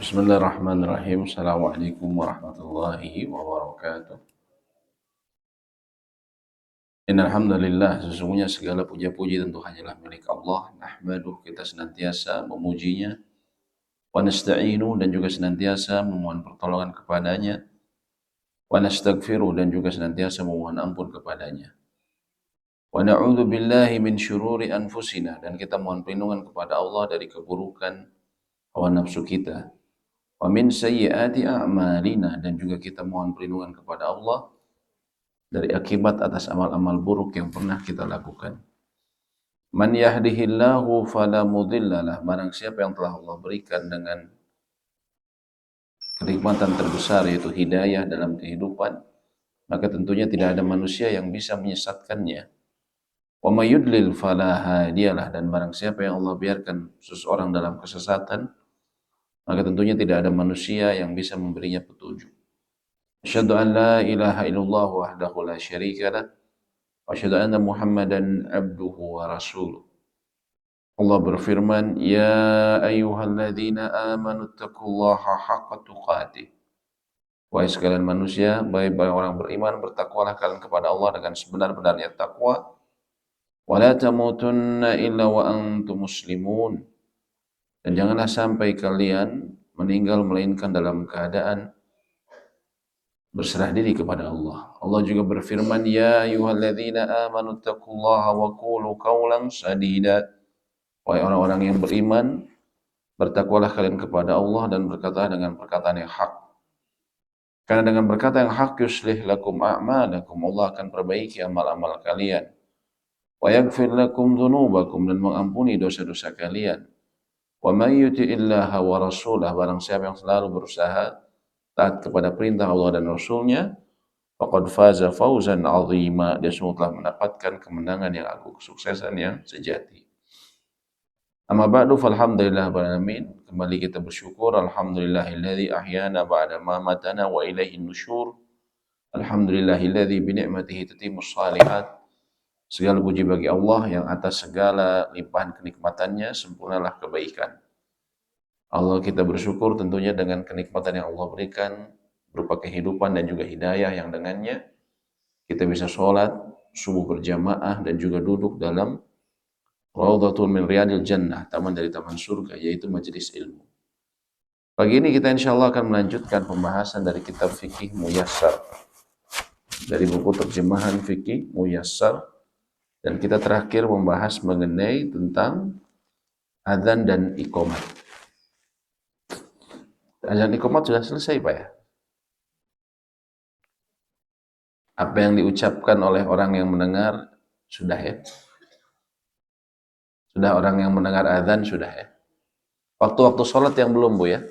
Bismillahirrahmanirrahim. Assalamualaikum warahmatullahi wabarakatuh. Innal hamdalillah, sesungguhnya segala puja-puji tentu hanyalah milik Allah. Nahmaduh, kita senantiasa memujinya. Wa nasta'inu, dan juga senantiasa memohon pertolongan kepadanya. Wa nastaghfiruh, dan juga senantiasa memohon ampun kepadanya. Wa na'udzu billahi min syururi anfusina, dan kita mohon perlindungan kepada Allah dari keburukan hawa nafsu kita. Wa min sayyiati a'malina, dan juga kita mohon perlindungan kepada Allah dari akibat atas amal-amal buruk yang pernah kita lakukan. Man yahdihillahu fala mudhillalah, barang siapa yang telah Allah berikan dengan kenikmatan terbesar yaitu hidayah dalam kehidupan, maka tentunya tidak ada manusia yang bisa menyesatkannya. Wa may yudlil fala hadiyalah, dan barang siapa yang Allah biarkan seseorang dalam kesesatan, maka tentunya tidak ada manusia yang bisa memberinya petunjuk. Asyhadu an la ilaha illallah wahdahu la syarika lah wa asyhadu anna Muhammadan abduhu wa rasuluh. Allah berfirman, ya ayyuhalladzina amanu taqullaha haqqa tuqatih. Wahai sekalian manusia, baik orang beriman, bertakwalah kalian kepada Allah dengan sebenar-benarnya takwa. Wa la tamutunna illa wa antum muslimun. Dan janganlah sampai kalian meninggal melainkan dalam keadaan berserah diri kepada Allah. Allah juga berfirman, ya ayyuhalladzina amanu taqullaha wa qulu qawlan sadida. Wahai orang-orang yang beriman, bertakwalah kalian kepada Allah dan berkatalah dengan perkataan yang hak. Karena dengan berkata yang hak yuslih lakum a'malakum, Allah akan perbaiki amal-amal kalian. Wa yaghfir lakum dzunubakum, dan mengampuni dosa-dosa kalian. Wa may yuti'illaha wa rasulah, barang siapa yang selalu berusaha taat kepada perintah Allah dan Rasulnya, faqad faza fawzan 'azima, dia semua telah mendapatkan kemenangan yang agung, kesuksesan yang sejati. Amma ba'du, falhamdulillah alamin. Kembali kita bersyukur, alhamdulillahilladzi ahyana ba'da ma matana wa ilaihin nusyur. Alhamdulillahilladzi bi ni'matihi tatimmus shalihat. Segala puji bagi Allah yang atas segala limpahan kenikmatannya sempurnalah kebaikan. Allah kita bersyukur tentunya dengan kenikmatan yang Allah berikan berupa kehidupan dan juga hidayah yang dengannya kita bisa sholat subuh berjamaah dan juga duduk dalam Raudhatun min riyadil jannah, taman dari taman surga, yaitu majelis ilmu. Pagi ini kita insyaallah akan melanjutkan pembahasan dari kitab Fikih Muyassar, dari buku terjemahan Fikih Muyassar, dan kita terakhir membahas mengenai tentang adzan dan iqamat. Adzan iqamat sudah selesai Pak ya? Apa yang diucapkan oleh orang yang mendengar sudah ya? Sudah, orang yang mendengar adzan sudah ya? Waktu-waktu sholat yang belum Bu ya?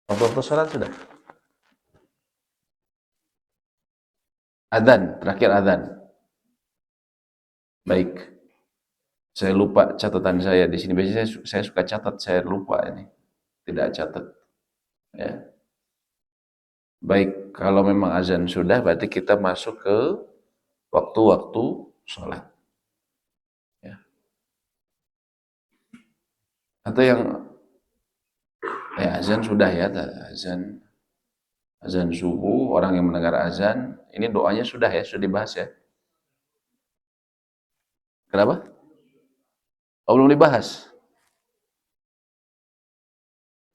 Waktu-waktu sholat sudah? Adzan, terakhir adzan. Baik. Saya lupa catatan saya di sini. Biasanya saya suka catat, saya lupa ini. Tidak catat. Ya. Baik, kalau memang azan sudah, berarti kita masuk ke waktu-waktu sholat. Ya. Atau yang azan sudah ya, azan subuh, orang yang mendengar azan, ini doanya sudah ya, sudah dibahas ya. Kenapa? Oh, belum dibahas.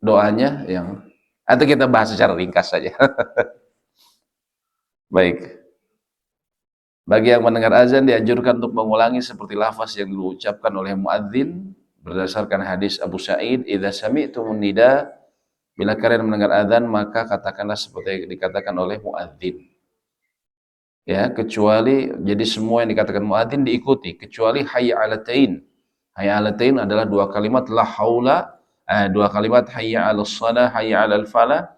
Doanya yang, atau kita bahas secara ringkas saja. Baik. Bagi yang mendengar azan dianjurkan untuk mengulangi seperti lafaz yang diucapkan oleh muadzin berdasarkan hadis Abu Sa'id, "Idza sami'tumun nida", bila kalian mendengar azan maka katakanlah seperti yang dikatakan oleh muadzin. Ya, kecuali jadi semua yang dikatakan muadzin diikuti kecuali hayya 'alatain. Hayya 'alatain adalah dua kalimat la haula, dua kalimat hayya 'alas shalah, hayya 'alal falah,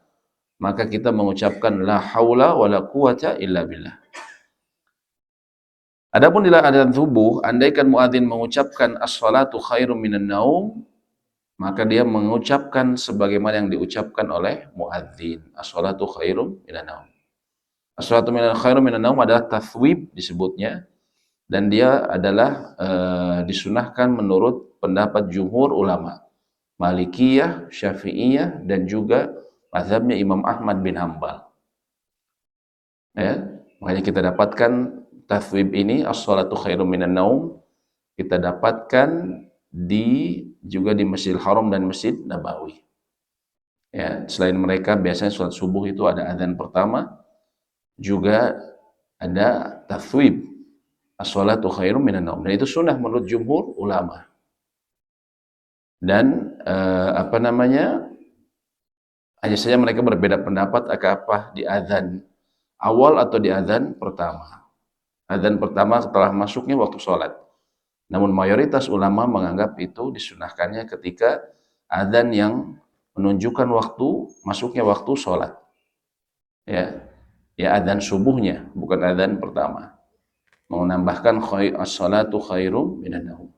maka kita mengucapkan la haula wala quwata illa billah. Adapun di adzan subuh, andaikan muadzin mengucapkan as-salatu khairum minan naum, maka dia mengucapkan sebagaimana yang diucapkan oleh muadzin, as-salatu khairum minan naum. As-salatu khairum minan naum adalah tathwib disebutnya, dan dia adalah disunahkan menurut pendapat jumhur ulama. Malikiyah, Syafi'iyah, dan juga mazhabnya Imam Ahmad bin Hambal. Ya, makanya kita dapatkan tathwib ini, as-salatu khairum minan naum, kita dapatkan juga di Masjidil Haram dan Masjid Nabawi. Ya, selain mereka biasanya sholat subuh itu ada azan pertama, juga ada tathwib, as-salatu khairum minan naum. Dan itu sunnah menurut jumhur ulama. Dan hanya saja mereka berbeda pendapat apakah di azan awal atau di azan pertama. Azan pertama setelah masuknya waktu sholat. Namun mayoritas ulama menganggap itu disunahkannya ketika azan yang menunjukkan waktu masuknya waktu sholat. Ya azan subuhnya, bukan azan pertama. Menambahkan as-salatu khairum minan naum.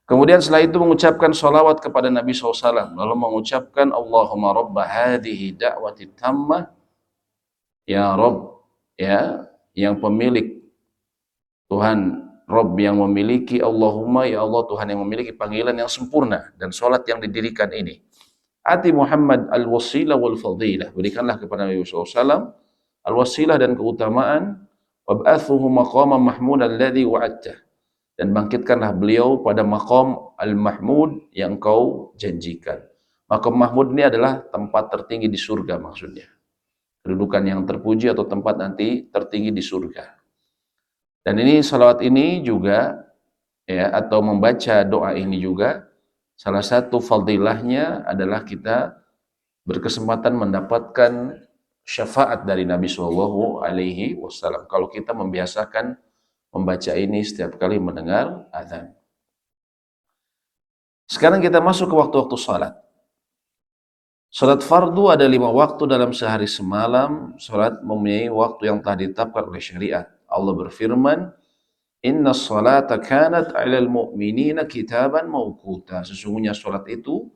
Kemudian setelah itu mengucapkan salawat kepada Nabi SAW, lalu mengucapkan Allahumma rabba hadhihi da'wati tammah, ya Rabb, ya yang pemilik, Tuhan Rabb yang memiliki, Allahumma ya Allah Tuhan yang memiliki panggilan yang sempurna dan salat yang didirikan ini. Ati Muhammad al-wasilah wal fadilah, berikanlah kepada Nabi SAW al-wasilah dan keutamaan, wab'athuhu maqaman mahmudan alladhi wa'adtah, dan bangkitkanlah beliau pada maqam al-mahmud yang kau janjikan. Maqam mahmud ini adalah tempat tertinggi di surga maksudnya. Kedudukan yang terpuji atau tempat nanti tertinggi di surga. Dan ini salawat ini juga ya, atau membaca doa ini juga salah satu fadilahnya adalah kita berkesempatan mendapatkan syafaat dari Nabi Shallallahu Alaihi Wasallam. Kalau kita membiasakan membaca ini setiap kali mendengar azan. Sekarang kita masuk ke waktu-waktu salat. Salat fardu ada 5 waktu dalam sehari semalam. Salat mempunyai waktu yang telah ditetapkan oleh syariat. Allah berfirman, Inna salata kanat 'alal mu'minina kitaban mawquta. Sesungguhnya salat itu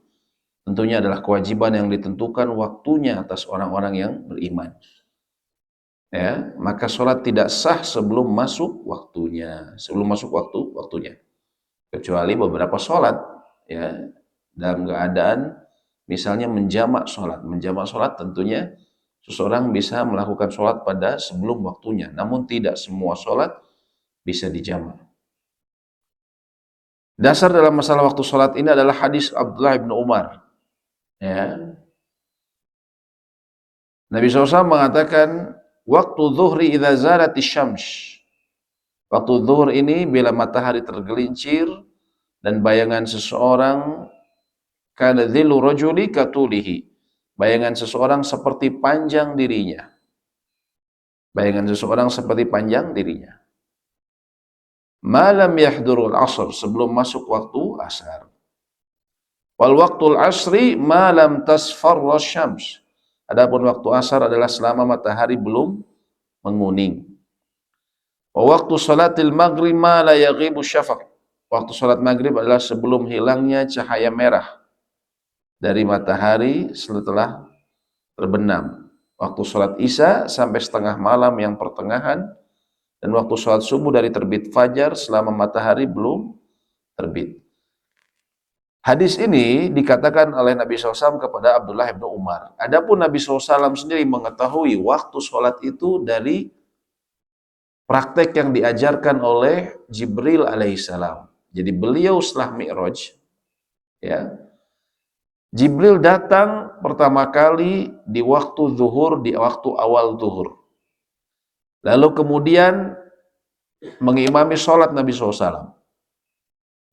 tentunya adalah kewajiban yang ditentukan waktunya atas orang-orang yang beriman. Ya, maka sholat tidak sah sebelum masuk waktunya, kecuali beberapa sholat, ya, dalam keadaan misalnya menjamak sholat tentunya seseorang bisa melakukan sholat pada sebelum waktunya, namun tidak semua sholat bisa dijamak. Dasar dalam masalah waktu sholat ini adalah hadis Abdullah bin Umar. Ya. Nabi SAW mengatakan, waktu zuhri idza zalatis syams. Waktu zuhur ini bila matahari tergelincir dan bayangan seseorang kana dhillu rajuli katulihi. Bayangan seseorang seperti panjang dirinya. Malam yahdurul asr, sebelum masuk waktu asar. Wal waqtul asri malam tasfarra syams. Adapun waktu asar adalah selama matahari belum menguning. Wa waktu salatil maghrib ma la yaghibu syafaq. Waktu salat maghrib adalah sebelum hilangnya cahaya merah dari matahari setelah terbenam. Waktu salat isya sampai setengah malam yang pertengahan, dan waktu salat subuh dari terbit fajar selama matahari belum terbit. Hadis ini dikatakan oleh Nabi SAW kepada Abdullah bin Umar. Adapun Nabi SAW sendiri mengetahui waktu sholat itu dari praktek yang diajarkan oleh Jibril alaihissalam. Jadi beliau setelah Mi'raj, ya, Jibril datang pertama kali di waktu zuhur, di waktu awal zuhur. Lalu kemudian mengimami sholat Nabi SAW.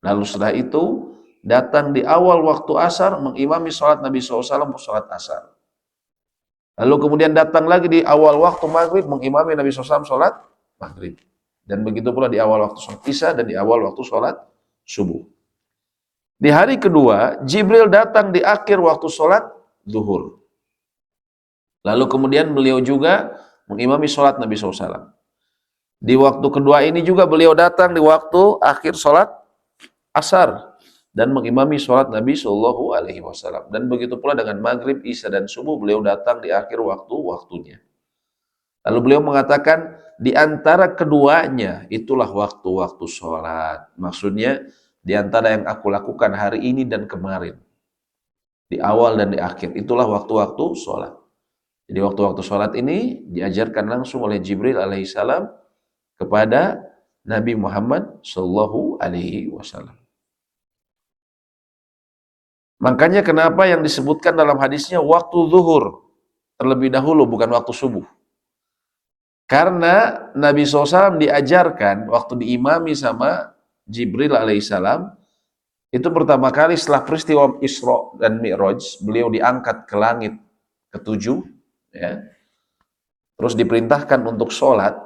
Lalu setelah itu datang di awal waktu asar, mengimami sholat Nabi SAW, sholat asar. Lalu kemudian datang lagi di awal waktu maghrib, mengimami Nabi SAW sholat maghrib. Dan begitu pula di awal waktu sholat isya dan di awal waktu sholat subuh. Di hari kedua, Jibril datang di akhir waktu sholat zuhur. Lalu kemudian beliau juga mengimami sholat Nabi SAW. Di waktu kedua ini juga beliau datang di waktu akhir sholat asar dan mengimami sholat Nabi Shallallahu Alaihi Wasallam. Dan begitu pula dengan maghrib, isya dan subuh, beliau datang di akhir waktunya. Lalu beliau mengatakan di antara keduanya itulah waktu-waktu sholat. Maksudnya di antara yang aku lakukan hari ini dan kemarin, di awal dan di akhir. Itulah waktu-waktu sholat. Jadi waktu-waktu sholat ini diajarkan langsung oleh Jibril alaihissalam kepada Nabi Muhammad sallallahu alaihi wasallam. Makanya kenapa yang disebutkan dalam hadisnya waktu zuhur terlebih dahulu, bukan waktu subuh. Karena Nabi SAW diajarkan waktu diimami sama Jibril alaihissalam, itu pertama kali setelah peristiwa Isra dan Mi'raj, beliau diangkat ke langit ketujuh, ya. Terus diperintahkan untuk sholat.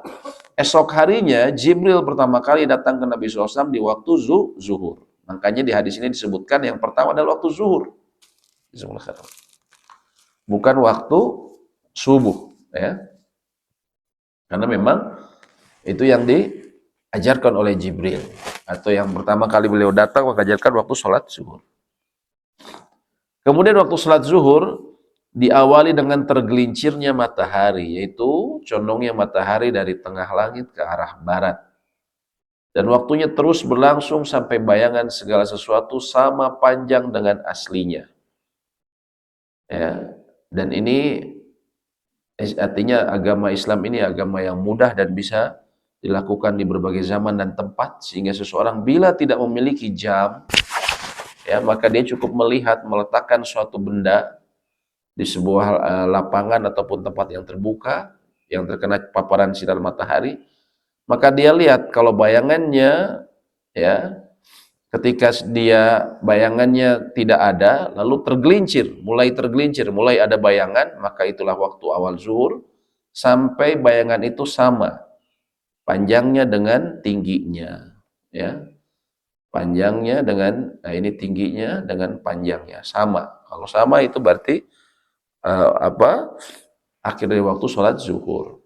Esok harinya Jibril pertama kali datang ke Nabi SAW di waktu zuhur. Makanya di hadis ini disebutkan yang pertama adalah waktu zuhur, bukan waktu subuh, ya. Karena memang itu yang diajarkan oleh Jibril, atau yang pertama kali beliau datang mengajarkan waktu sholat zuhur. Kemudian waktu sholat zuhur diawali dengan tergelincirnya matahari, yaitu condongnya matahari dari tengah langit ke arah barat. Dan waktunya terus berlangsung sampai bayangan segala sesuatu sama panjang dengan aslinya. Ya, dan ini artinya agama Islam ini agama yang mudah dan bisa dilakukan di berbagai zaman dan tempat, sehingga seseorang bila tidak memiliki jam, ya, maka dia cukup melihat, meletakkan suatu benda di sebuah lapangan ataupun tempat yang terbuka yang terkena paparan sinar matahari, maka dia lihat kalau bayangannya, ya, ketika dia bayangannya tidak ada, lalu tergelincir, mulai ada bayangan, maka itulah waktu awal zuhur, sampai bayangan itu sama panjangnya dengan tingginya, ya. Panjangnya dengan, nah ini tingginya dengan panjangnya sama. Kalau sama itu berarti akhir dari waktu sholat zuhur.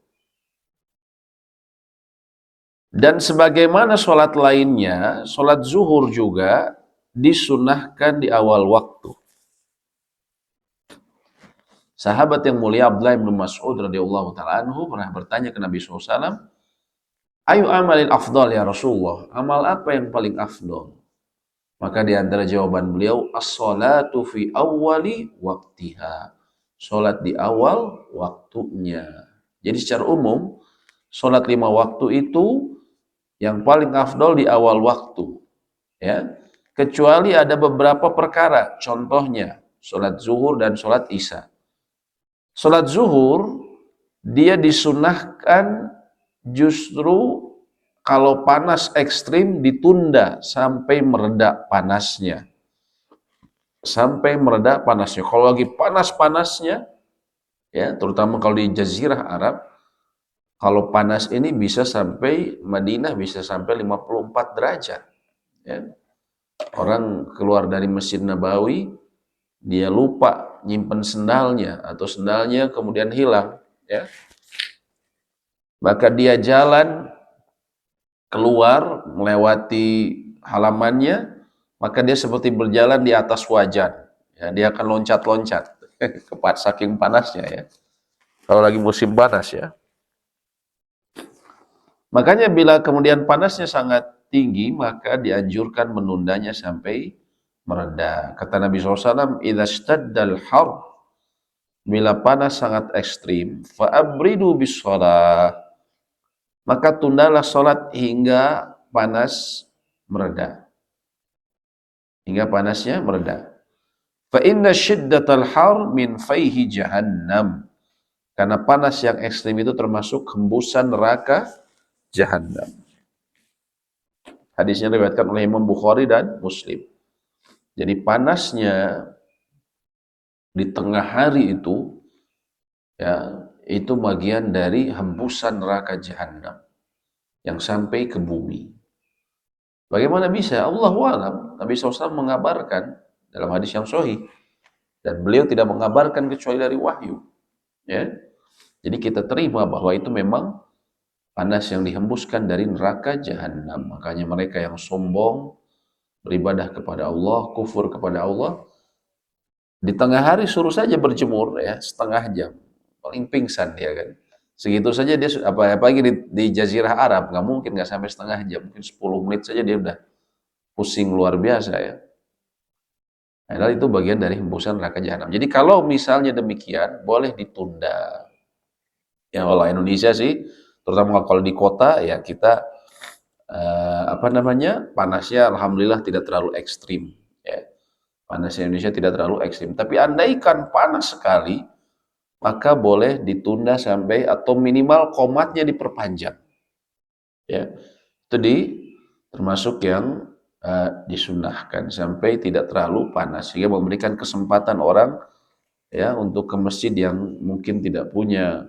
Dan sebagaimana sholat lainnya, sholat zuhur juga disunahkan di awal waktu. Sahabat yang mulia Abdullah bin Mas'ud radhiyallahu ta'ala anhu pernah bertanya ke Nabi SAW, ayu amalin afdal ya Rasulullah, amal apa yang paling afdal? Maka di antara jawaban beliau, as-salatu fi awwali waktiha, sholat di awal waktunya. Jadi secara umum, sholat 5 waktu itu yang paling afdol di awal waktu, ya. Kecuali ada beberapa perkara, contohnya sholat zuhur dan sholat isya. Sholat zuhur dia disunahkan justru kalau panas ekstrim ditunda sampai mereda panasnya. Sampai mereda panasnya. Kalau lagi panas-panasnya, ya, terutama kalau di Jazirah Arab, kalau panas ini bisa sampai Madinah bisa sampai 54 derajat. Ya. Orang keluar dari Masjid Nabawi, dia lupa nyimpen sendalnya atau sendalnya kemudian hilang. Ya. Maka dia jalan keluar melewati halamannya, maka dia seperti berjalan di atas wajan. Ya, dia akan loncat-loncat saking panasnya, ya. Kalau lagi musim panas, ya. Makanya bila kemudian panasnya sangat tinggi, maka dianjurkan menundanya sampai mereda. Kata Nabi SAW, idza shtaddal har, bila panas sangat ekstrim, fa'abridu bis shalah, maka tundalah salat hingga panas mereda. Hingga panasnya mereda. Fa inna shiddatal har min faihi jahannam. Karena panas yang ekstrim itu termasuk hembusan neraka Jahannam. Hadisnya diriwayatkan oleh Imam Bukhari dan Muslim. Jadi panasnya di tengah hari itu, ya, itu bagian dari hembusan neraka Jahannam yang sampai ke bumi. Bagaimana bisa? Allahu a'lam. Nabi SAW mengabarkan dalam hadis yang sahih, dan beliau tidak mengabarkan kecuali dari wahyu. Ya, jadi kita terima bahwa itu memang panas yang dihembuskan dari neraka Jahannam. Makanya mereka yang sombong, beribadah kepada Allah, kufur kepada Allah, di tengah hari suruh saja berjemur, ya, setengah jam, paling pingsan dia, kan. Segitu saja dia, apalagi di Jazirah Arab, nggak mungkin nggak sampai setengah jam, mungkin 10 menit saja dia udah pusing luar biasa ya. Padahal itu bagian dari hembusan neraka jahanam. Jadi kalau misalnya demikian, boleh ditunda. Ya kalau Indonesia sih, terutama kalau di kota ya kita panasnya alhamdulillah tidak terlalu ekstrim. Ya. Panasnya Indonesia tidak terlalu ekstrim. Tapi andaikan panas sekali, maka boleh ditunda sampai atau minimal komatnya diperpanjang. Ya, itu termasuk yang disunahkan sampai tidak terlalu panas sehingga memberikan kesempatan orang ya untuk ke masjid yang mungkin tidak punya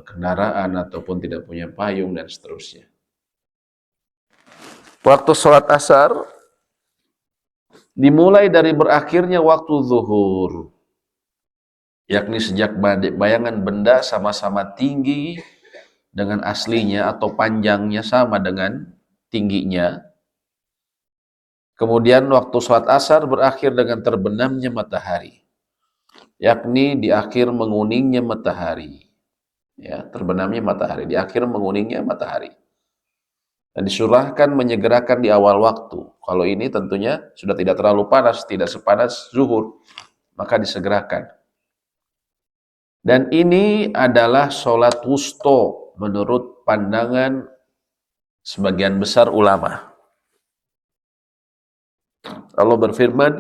kendaraan ataupun tidak punya payung dan seterusnya. Waktu sholat asar dimulai dari berakhirnya waktu zuhur, yakni sejak bayangan benda sama-sama tinggi dengan aslinya atau panjangnya sama dengan tingginya. Kemudian waktu sholat asar berakhir dengan terbenamnya matahari, yakni di akhir menguningnya matahari. Ya, terbenamnya matahari, di akhir menguningnya matahari. Dan disurahkan menyegerakan di awal waktu. Kalau ini tentunya sudah tidak terlalu panas, tidak sepanas zuhur, maka disegerakan. Dan ini adalah sholat wusto menurut pandangan sebagian besar ulama. Allah berfirman,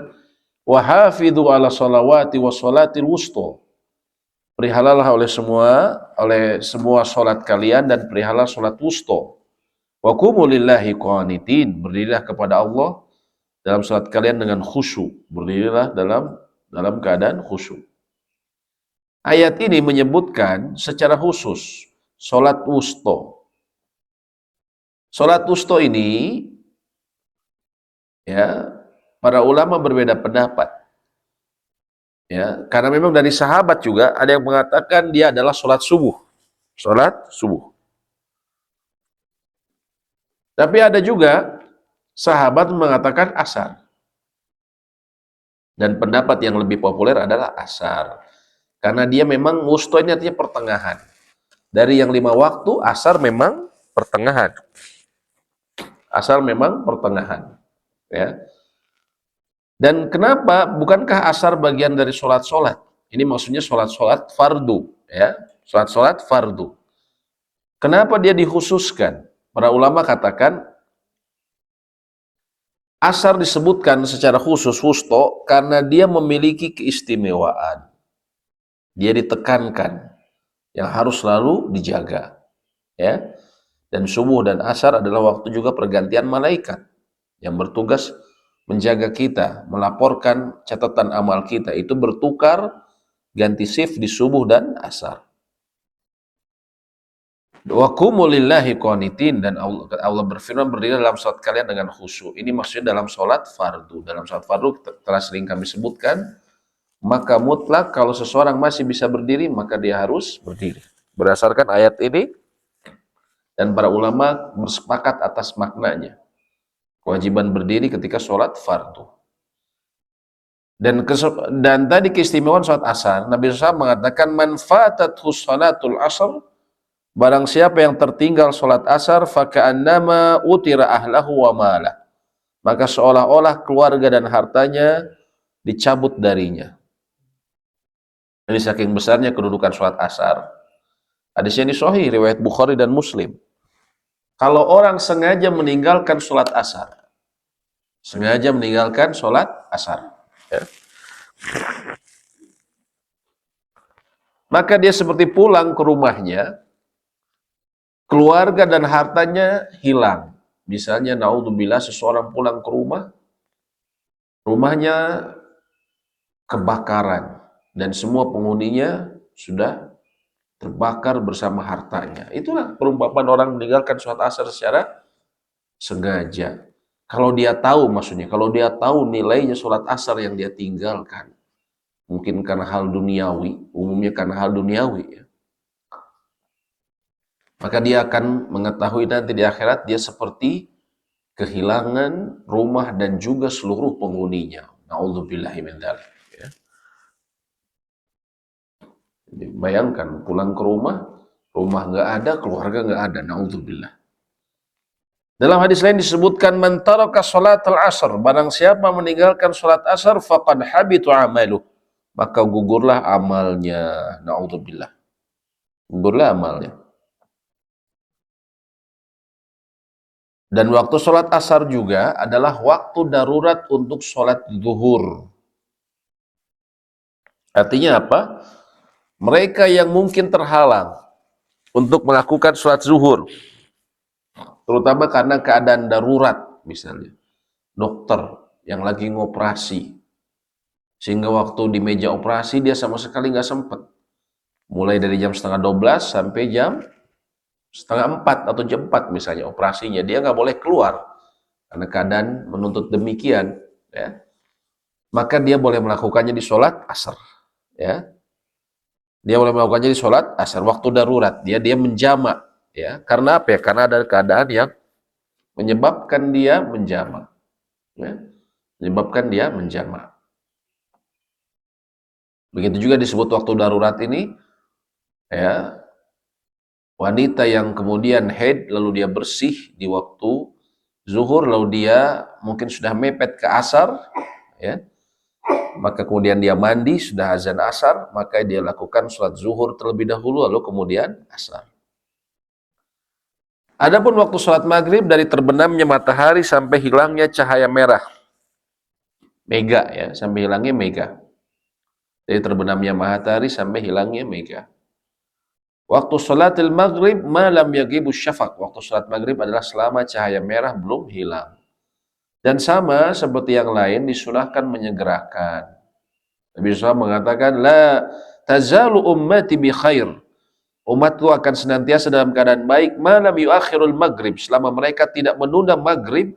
wa hafidhu ala salawati wa salatil wusto. Perihalalah oleh semua salat kalian dan perihalah salat wusto. Wa qumu lillahi qanitin. Berdirilah kepada Allah dalam salat kalian dengan khusyuk. Berdirilah dalam keadaan khusyuk. Ayat ini menyebutkan secara khusus salat wusto. Salat wusto ini ya, para ulama berbeda pendapat. Ya, karena memang dari sahabat juga ada yang mengatakan dia adalah sholat subuh. Sholat subuh. Tapi ada juga sahabat mengatakan asar. Dan pendapat yang lebih populer adalah asar. Karena dia memang wustonya artinya pertengahan. Dari yang 5 waktu, asar memang pertengahan. Asar memang pertengahan. Ya. Dan kenapa? Bukankah asar bagian dari sholat-sholat? Ini maksudnya sholat-sholat fardu. Ya, sholat-sholat fardu. Kenapa dia dikhususkan? Para ulama katakan, asar disebutkan secara khusus wusto karena dia memiliki keistimewaan. Dia ditekankan, yang harus selalu dijaga. Ya. Dan subuh dan asar adalah waktu juga pergantian malaikat yang bertugas menjaga kita, melaporkan catatan amal kita. Itu bertukar, ganti shift di subuh dan asar. Wa qumu lillahi qanitin, dan Allah berfirman, berdiri dalam salat kalian dengan khusyuk. Ini maksudnya dalam salat fardu. Dalam salat fardu telah sering kami sebutkan, maka mutlak kalau seseorang masih bisa berdiri, maka dia harus berdiri. Berdasarkan ayat ini, dan para ulama bersepakat atas maknanya. Kewajiban berdiri ketika sholat fardu. Dan tadi keistimewaan sholat asar, Nabi SAW mengatakan, man fatathu sholatul asar, barang siapa yang tertinggal sholat asar, faka'annama utira ahlahu wa malah, maka seolah-olah keluarga dan hartanya dicabut darinya. Ini saking besarnya kedudukan sholat asar. Hadisnya ini sahih, riwayat Bukhari dan Muslim. Kalau orang sengaja meninggalkan sholat asar, ya, maka dia seperti pulang ke rumahnya, keluarga dan hartanya hilang. Misalnya, naudzubillah, seseorang pulang ke rumahnya kebakaran, dan semua penghuninya sudah terbakar bersama hartanya. Itulah perumpamaan orang meninggalkan sholat asar secara sengaja. Kalau dia tahu, kalau dia tahu nilainya sholat asar yang dia tinggalkan, mungkin karena hal duniawi, umumnya karena hal duniawi, ya, maka dia akan mengetahui nanti di akhirat dia seperti kehilangan rumah dan juga seluruh penghuninya. Na'udzubillahi min dzalik. Ya. Bayangkan pulang ke rumah nggak ada, keluarga nggak ada. Na'udzubillah. Dalam hadis lain disebutkan man taraka salatal asr, barang siapa meninggalkan salat asar faqad habitu amaluh, maka gugurlah amalnya. Naudzubillah. Gugurlah amalnya. Dan waktu sholat asar juga adalah waktu darurat untuk sholat zuhur. Artinya apa? Mereka yang mungkin terhalang untuk melakukan sholat zuhur, terutama karena keadaan darurat, misalnya dokter yang lagi ngoperasi, sehingga waktu di meja operasi dia sama sekali nggak sempat. Mulai dari jam setengah 12 sampai jam setengah 4 atau jam 4 misalnya operasinya, dia nggak boleh keluar karena keadaan menuntut demikian, ya. Maka dia boleh melakukannya di sholat asar, ya. Dia boleh melakukannya di sholat asar, waktu darurat. Dia menjamak, ya. Karena apa ya? Karena ada keadaan yang menyebabkan dia menjamak, ya. Menyebabkan dia menjamak. Begitu juga disebut waktu darurat ini, ya. Wanita yang kemudian haid lalu dia bersih di waktu zuhur lalu dia mungkin sudah mepet ke asar, ya. Maka kemudian dia mandi, sudah azan asar, maka dia lakukan sholat zuhur terlebih dahulu, lalu kemudian asar. Adapun waktu sholat maghrib dari terbenamnya matahari sampai hilangnya cahaya merah, mega ya, sampai hilangnya mega. Dari terbenamnya matahari sampai hilangnya mega. Waktu sholatil maghrib malam yagibu syafaq. Waktu sholat maghrib adalah selama cahaya merah belum hilang. Dan sama seperti yang lain disunahkan menyegerakan. Nabi SAW mengatakan, la tazalu ummati bi khair. Umatku akan senantiasa dalam keadaan baik malam yuakhirul maghrib, selama mereka tidak menunda maghrib,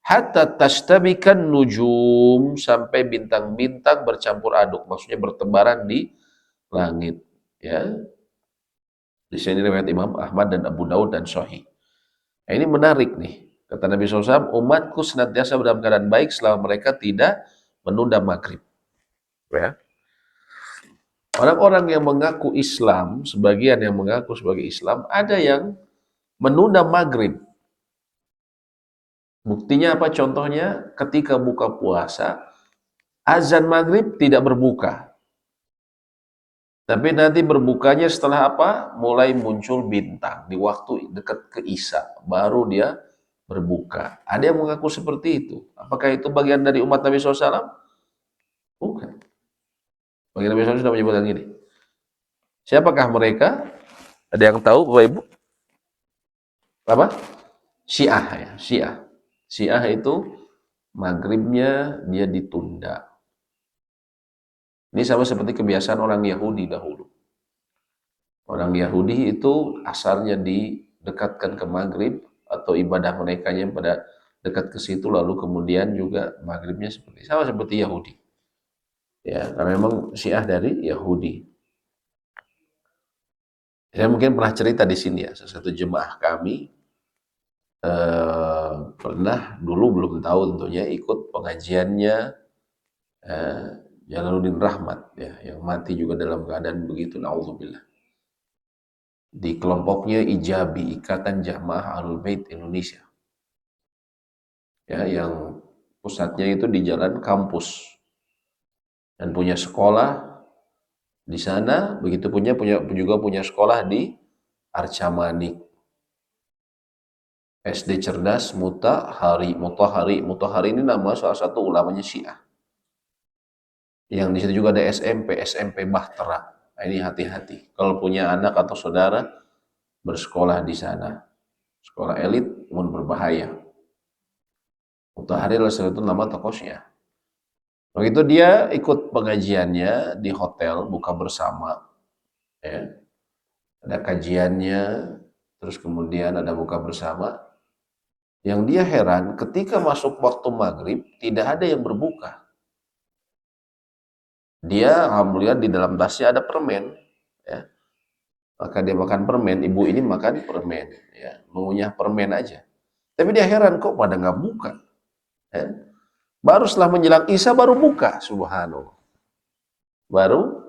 hatta tashtabikan nujum, sampai bintang-bintang bercampur aduk, maksudnya bertebaran di langit, ya. Di sini riwayat Imam Ahmad dan Abu Daud dan Sahih. Nah, ini menarik nih. Kata Nabi SAW, umatku senantiasa dalam keadaan baik selama mereka tidak menunda maghrib, ya. Orang-orang yang mengaku Islam, sebagian yang mengaku sebagai Islam, ada yang menunda maghrib. Buktinya apa? Contohnya ketika buka puasa, azan maghrib tidak berbuka. Tapi nanti berbukanya setelah apa? Mulai muncul bintang di waktu dekat ke Isya, baru dia berbuka. Ada yang mengaku seperti itu. Apakah itu bagian dari umat Nabi SAW? Bukan. Bagian Nabi SAW sudah menyebutkan gini. Siapakah mereka? Ada yang tahu, Bapak Ibu? Apa? Syiah ya, Syiah. Syiah itu maghribnya dia ditunda. Ini sama seperti kebiasaan orang Yahudi dahulu. Orang Yahudi itu asalnya didekatkan ke maghrib atau ibadah mereka yang pada dekat ke situ, lalu kemudian juga maghribnya seperti sama seperti Yahudi. Ya, karena memang Syiah dari Yahudi. Saya mungkin pernah cerita di sini ya, salah satu jemaah kami pernah dulu belum tahu tentunya ikut pengajiannya Jalaluddin Rahmat ya, yang mati juga dalam keadaan begitu, naudzubillah. Di kelompoknya Ijabi, Ikatan Jamaah Ahlul Bait Indonesia. Ya, yang pusatnya itu di Jalan Kampus. Dan punya sekolah di sana, begitu juga punya sekolah di Arca Manik. SD Cerdas Mutahari ini nama salah satu ulamanya Syiah. Yang di situ juga ada SMP Bahtera. Nah, ini hati-hati. Kalau punya anak atau saudara bersekolah di sana, sekolah elit namun berbahaya. Mutahari adalah salah satu nama tokohnya. Begitu dia ikut pengajiannya di hotel buka bersama, ya. Ada kajiannya, terus kemudian ada buka bersama. Yang dia heran ketika masuk waktu maghrib tidak ada yang berbuka. Dia alhamdulillah di dalam tasnya ada permen, ya. Maka dia makan permen, ibu ini makan permen, ya, mengunyah permen aja. Tapi dia heran kok pada nggak buka, ya. Baru setelah menjelang Isya baru buka, subhanallah. Baru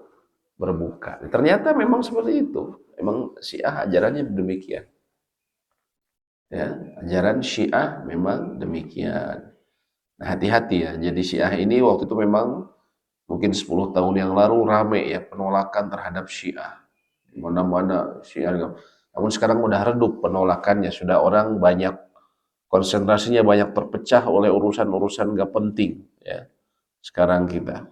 berbuka. Ternyata memang seperti itu. Memang Syiah ajarannya demikian. Ya, ajaran Syiah memang demikian. Nah, hati-hati ya. Jadi Syiah ini waktu itu memang mungkin 10 tahun yang lalu rame ya penolakan terhadap Syiah. Di mana-mana Syiah. Namun sekarang udah redup penolakannya. Sudah orang banyak konsentrasinya banyak terpecah oleh urusan-urusan gak penting ya. Sekarang kita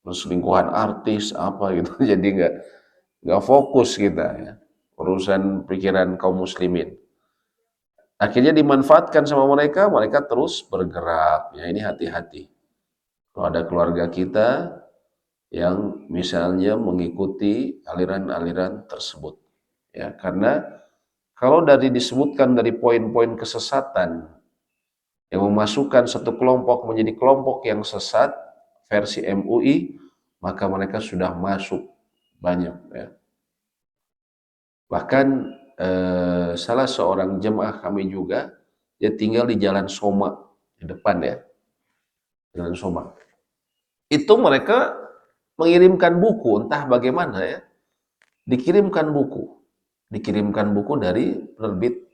perselingkuhan artis apa gitu. Jadi nggak fokus kita ya. Urusan pikiran kaum muslimin. Akhirnya dimanfaatkan sama mereka, mereka terus bergerak. Ya ini hati-hati. Kalau ada keluarga kita yang misalnya mengikuti aliran-aliran tersebut. Ya, karena kalau dari disebutkan dari poin-poin kesesatan yang memasukkan satu kelompok menjadi kelompok yang sesat versi MUI, maka mereka sudah masuk banyak ya. Bahkan salah seorang jemaah kami juga dia tinggal di Jalan Soma di depan ya, Jalan Soma. Itu mereka mengirimkan buku, entah bagaimana ya, dikirimkan buku dari penerbit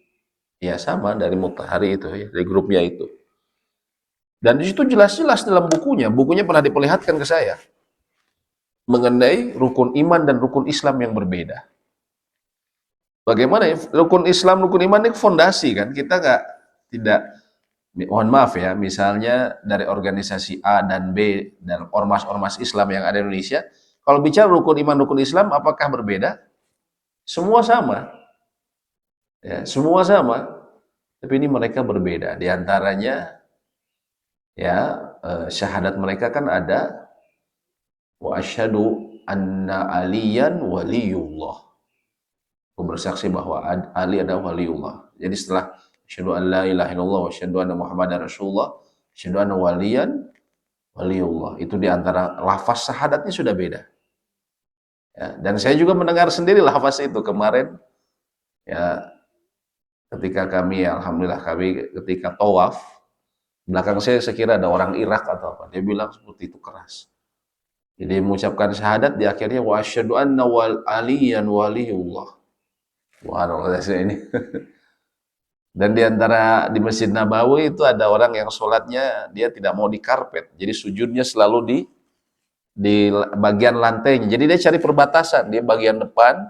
ya sama dari Mutahari itu ya, dari grupnya itu. Dan di situ jelas-jelas dalam bukunya pernah diperlihatkan ke saya mengenai rukun iman dan rukun Islam yang berbeda. Bagaimana ya rukun Islam, rukun iman ini fondasi kan? Kita tidak mohon maaf ya, misalnya dari organisasi A dan B dan ormas-ormas Islam yang ada di Indonesia, kalau bicara rukun iman, rukun Islam, apakah berbeda? Semua sama, ya, semua sama. Tapi ini mereka berbeda. Di antaranya, ya, syahadat mereka kan ada wa asyhadu anna aliyan waliyullah. Aku bersaksi bahwa Ali adalah waliullah. Jadi setelah asyhadu an la ilaha illallah wa asyhadu anna muhammadar rasulullah, asyhadu anna waliyan waliullah. Itu di antara lafaz syahadatnya sudah beda. Ya, dan saya juga mendengar sendiri lafaz itu kemarin ya ketika kami alhamdulillah kami ketika tawaf belakang saya sekira ada orang Irak atau apa. Dia bilang seperti itu keras. Jadi mengucapkan syahadat di akhirnya wa asyhadu anna aliyan waliyullah. Wah, ini. Dan di antara di Masjid Nabawi itu ada orang yang sholatnya dia tidak mau di karpet, jadi sujudnya selalu di bagian lantainya. Jadi dia cari perbatasan, dia bagian depan,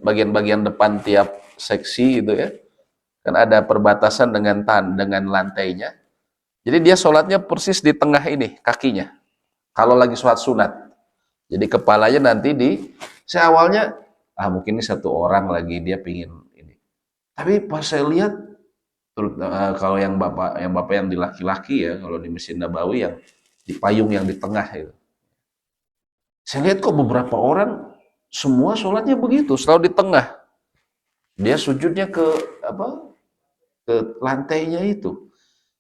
bagian depan tiap seksi itu ya, kan ada perbatasan dengan lantainya. Jadi dia sholatnya persis di tengah ini kakinya. Kalau lagi sholat sunat, jadi kepalanya nanti saya awalnya mungkin ini satu orang lagi dia pingin ini. Tapi pas saya lihat kalau yang bapak yang di laki-laki ya, kalau di Masjid Nabawi yang di payung yang di tengah itu. Saya lihat kok beberapa orang semua sholatnya begitu, selalu di tengah. Dia sujudnya ke lantainya itu.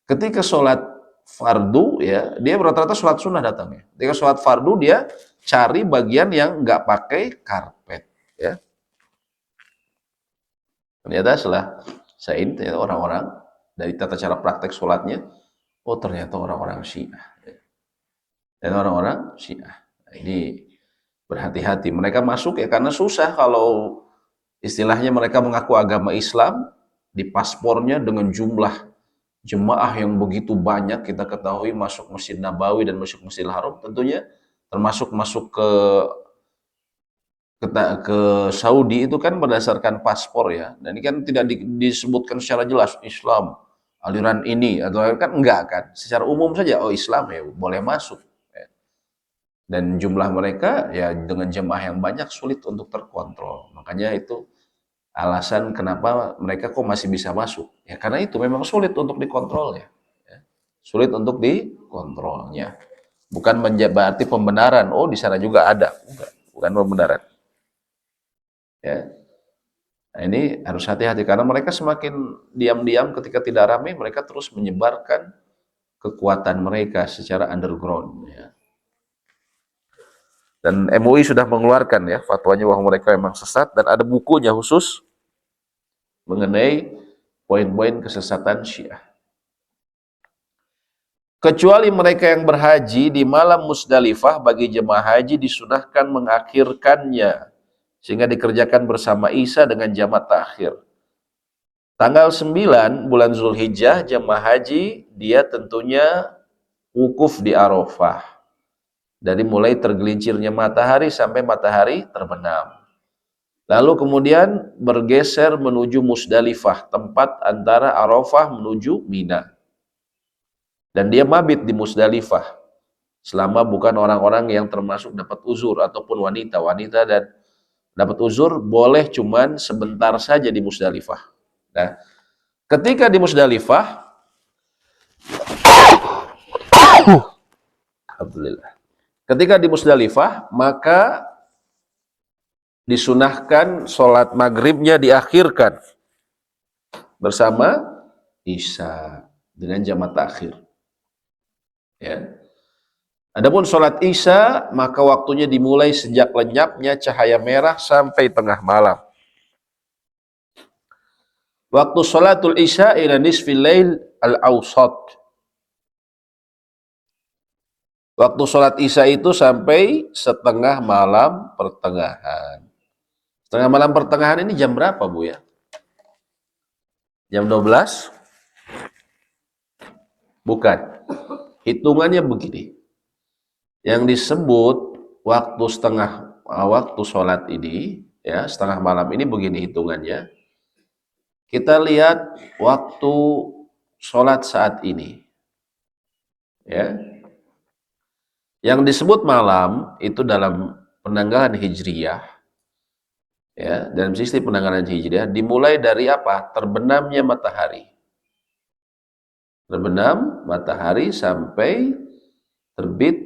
Ketika sholat fardu ya, dia rata-rata sholat sunnah datangnya. Ketika sholat fardu dia cari bagian yang nggak pakai karpet ya. Ternyata setelah saya ini ternyata orang-orang dari tata cara praktek sholatnya, ternyata orang-orang Syiah. Dan orang-orang Syiah. Nah, ini berhati-hati. Mereka masuk ya karena susah kalau istilahnya mereka mengaku agama Islam, di paspornya dengan jumlah jemaah yang begitu banyak kita ketahui masuk Masjid Nabawi dan masuk Masjidil Haram, tentunya termasuk masuk ke Saudi itu kan berdasarkan paspor ya, dan ini kan tidak disebutkan secara jelas Islam aliran ini atau kan enggak kan, secara umum saja Islam ya boleh masuk ya. Dan jumlah mereka ya dengan jemaah yang banyak sulit untuk terkontrol, makanya itu alasan kenapa mereka kok masih bisa masuk ya, karena itu memang sulit untuk dikontrolnya ya. Sulit untuk dikontrolnya, bukan berarti pembenaran di sana juga ada, bukan pembenaran ya. Nah, ini harus hati-hati karena mereka semakin diam-diam ketika tidak ramai, mereka terus menyebarkan kekuatan mereka secara underground ya. Dan MUI sudah mengeluarkan ya fatwanya bahwa mereka memang sesat, dan ada bukunya khusus mengenai poin-poin kesesatan Syiah. Kecuali mereka yang berhaji di malam Musdalifah, bagi jemaah haji disunahkan mengakhirkannya sehingga dikerjakan bersama Isya dengan jamak takhir. Tanggal 9 bulan Zulhijjah jemaah haji dia tentunya wukuf di Arafah. Dari mulai tergelincirnya matahari sampai matahari terbenam. Lalu kemudian bergeser menuju Musdalifah, tempat antara Arafah menuju Mina. Dan dia mabit di Musdalifah selama bukan orang-orang yang termasuk dapat uzur ataupun wanita dan dapat uzur boleh cuman sebentar saja di Musdalifah. Nah, ketika di Musdalifah, alhamdulillah. Ketika di Musdalifah, maka disunahkan sholat maghribnya diakhirkan bersama Isya dengan jamak takhir. Ya. Adapun sholat Isya, maka waktunya dimulai sejak lenyapnya cahaya merah sampai tengah malam. Waktu sholatul Isya ila nisfil lail al-awsat. Waktu sholat Isya itu sampai setengah malam pertengahan. Setengah malam pertengahan ini jam berapa, Bu ya? Jam 12? Bukan. Hitungannya begini. Yang disebut waktu sholat ini, ya, setengah malam ini begini hitungannya. Kita lihat waktu sholat saat ini. Ya. Yang disebut malam itu dalam penanggalan Hijriyah, ya, dalam sistem penanggalan Hijriyah dimulai dari apa? Terbenamnya matahari. Terbenam matahari sampai terbit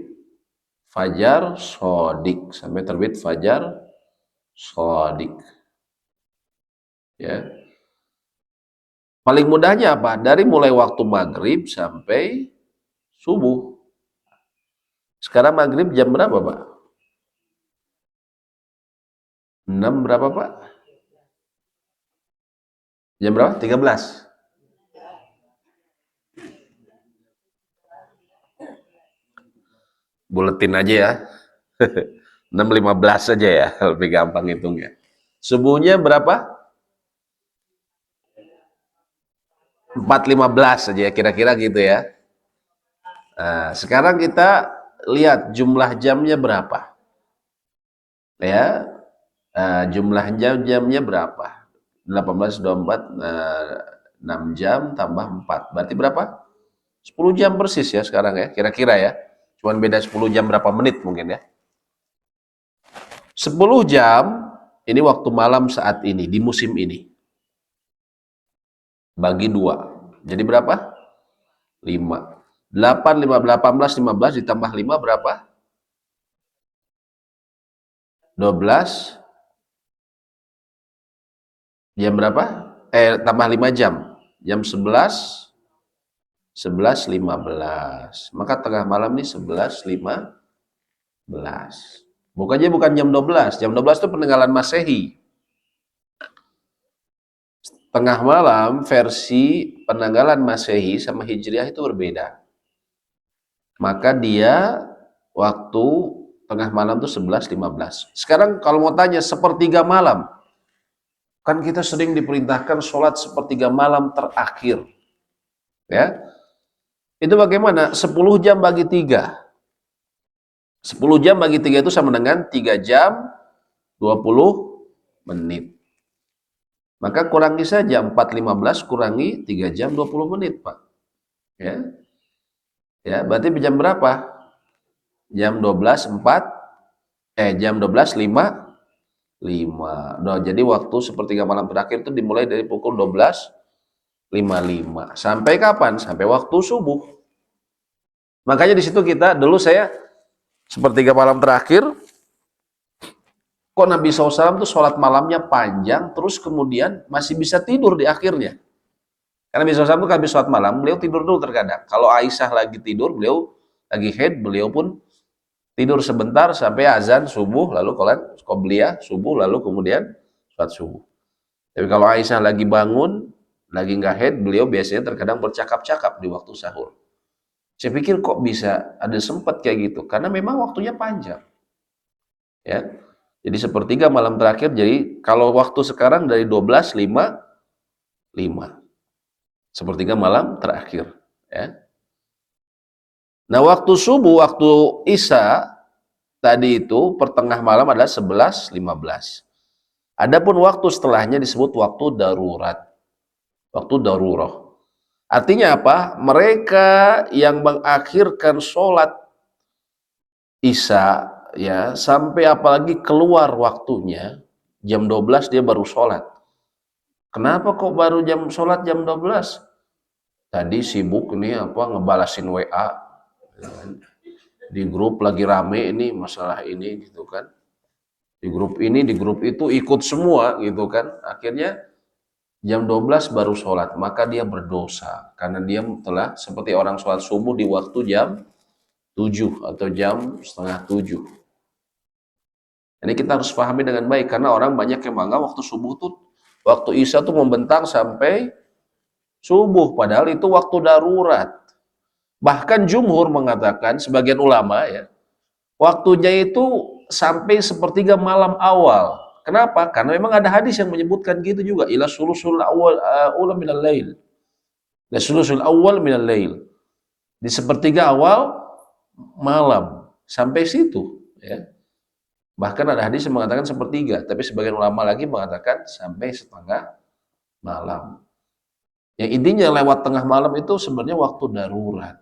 fajar shodiq, sampai terbit fajar shodiq. Ya. Paling mudahnya apa? Dari mulai waktu maghrib sampai subuh. Sekarang maghrib jam berapa, Pak? 6 berapa, Pak? Jam berapa? 13. Buletin aja ya. 6.15 aja ya, lebih gampang hitungnya. Subuhnya berapa? 4.15 aja ya, kira-kira gitu ya. Nah, sekarang kita lihat jumlah jamnya berapa. Ya, jumlah jamnya berapa? 18, 24, 6 jam tambah 4. Berarti berapa? 10 jam persis ya sekarang ya, kira-kira ya. Cuman beda 10 jam berapa menit mungkin ya. 10 jam, ini waktu malam saat ini, di musim ini. Bagi 2. Jadi berapa? 5. 8, 18, 15 ditambah 5 berapa? 12. Jam berapa? Tambah 5 jam. Jam 11, 11.15. Maka tengah malam ini 11.15. Bukan jam 12. Jam 12 itu penanggalan Masehi. Tengah malam versi penanggalan Masehi sama Hijriah itu berbeda. Maka dia waktu tengah malam itu 11.15. Sekarang kalau mau tanya sepertiga malam, kan kita sering diperintahkan sholat sepertiga malam terakhir. Ya. Itu bagaimana? 10 jam bagi 3. 10 jam bagi 3 itu sama dengan 3 jam 20 menit. Maka kurangi saja 4.15 kurangi 3 jam 20 menit, Pak. Ya. Ya, berarti jam berapa? Jam 12.4 jam 12.55. Nah, jadi waktu sepertiga malam terakhir itu dimulai dari pukul 12.55. Sampai kapan? Sampai waktu subuh. Makanya di situ dulu saya sepertiga malam terakhir, kok Nabi SAW tuh sholat malamnya panjang, terus kemudian masih bisa tidur di akhirnya. Karena Nabi SAW tuh habis sholat malam, beliau tidur dulu terkadang. Kalau Aisyah lagi tidur, beliau lagi haid, beliau pun tidur sebentar sampai azan subuh, lalu qobliyah subuh, lalu kemudian sholat subuh. Tapi kalau Aisyah lagi bangun, lagi nggak haid, beliau biasanya terkadang bercakap-cakap di waktu sahur. Saya pikir kok bisa ada sempat kayak gitu, karena memang waktunya panjang. Ya, jadi sepertiga malam terakhir. Jadi kalau waktu sekarang dari 12.5 Sepertiga malam terakhir. Ya. Nah, waktu subuh, waktu Isya tadi itu pertengah malam adalah 11.15. Adapun waktu setelahnya disebut waktu darurat. Waktu darurah. Artinya apa? Mereka yang mengakhirkan sholat Isya ya sampai apalagi keluar waktunya jam 12 dia baru sholat. Kenapa kok baru sholat jam 12? Tadi sibuk nih ngebalasin WA di grup lagi rame ini masalah ini gitu kan. Di grup ini, di grup itu ikut semua gitu kan. Akhirnya jam 12 baru sholat, maka dia berdosa. Karena dia telah seperti orang sholat subuh di waktu jam 7 atau jam setengah 7. Ini kita harus pahami dengan baik, karena orang banyak yang menganggap waktu subuh tuh, waktu Isya tuh membentang sampai subuh, padahal itu waktu darurat. Bahkan jumhur mengatakan, sebagian ulama ya, waktunya itu sampai sepertiga malam awal. Kenapa? Karena memang ada hadis yang menyebutkan gitu juga. Ila sulusul awal minal lail. Ila sulusul awal minal lail. Di sepertiga awal malam. Sampai situ. Ya. Bahkan ada hadis yang mengatakan sepertiga. Tapi sebagian ulama lagi mengatakan sampai setengah malam. Yang intinya lewat tengah malam itu sebenarnya waktu darurat.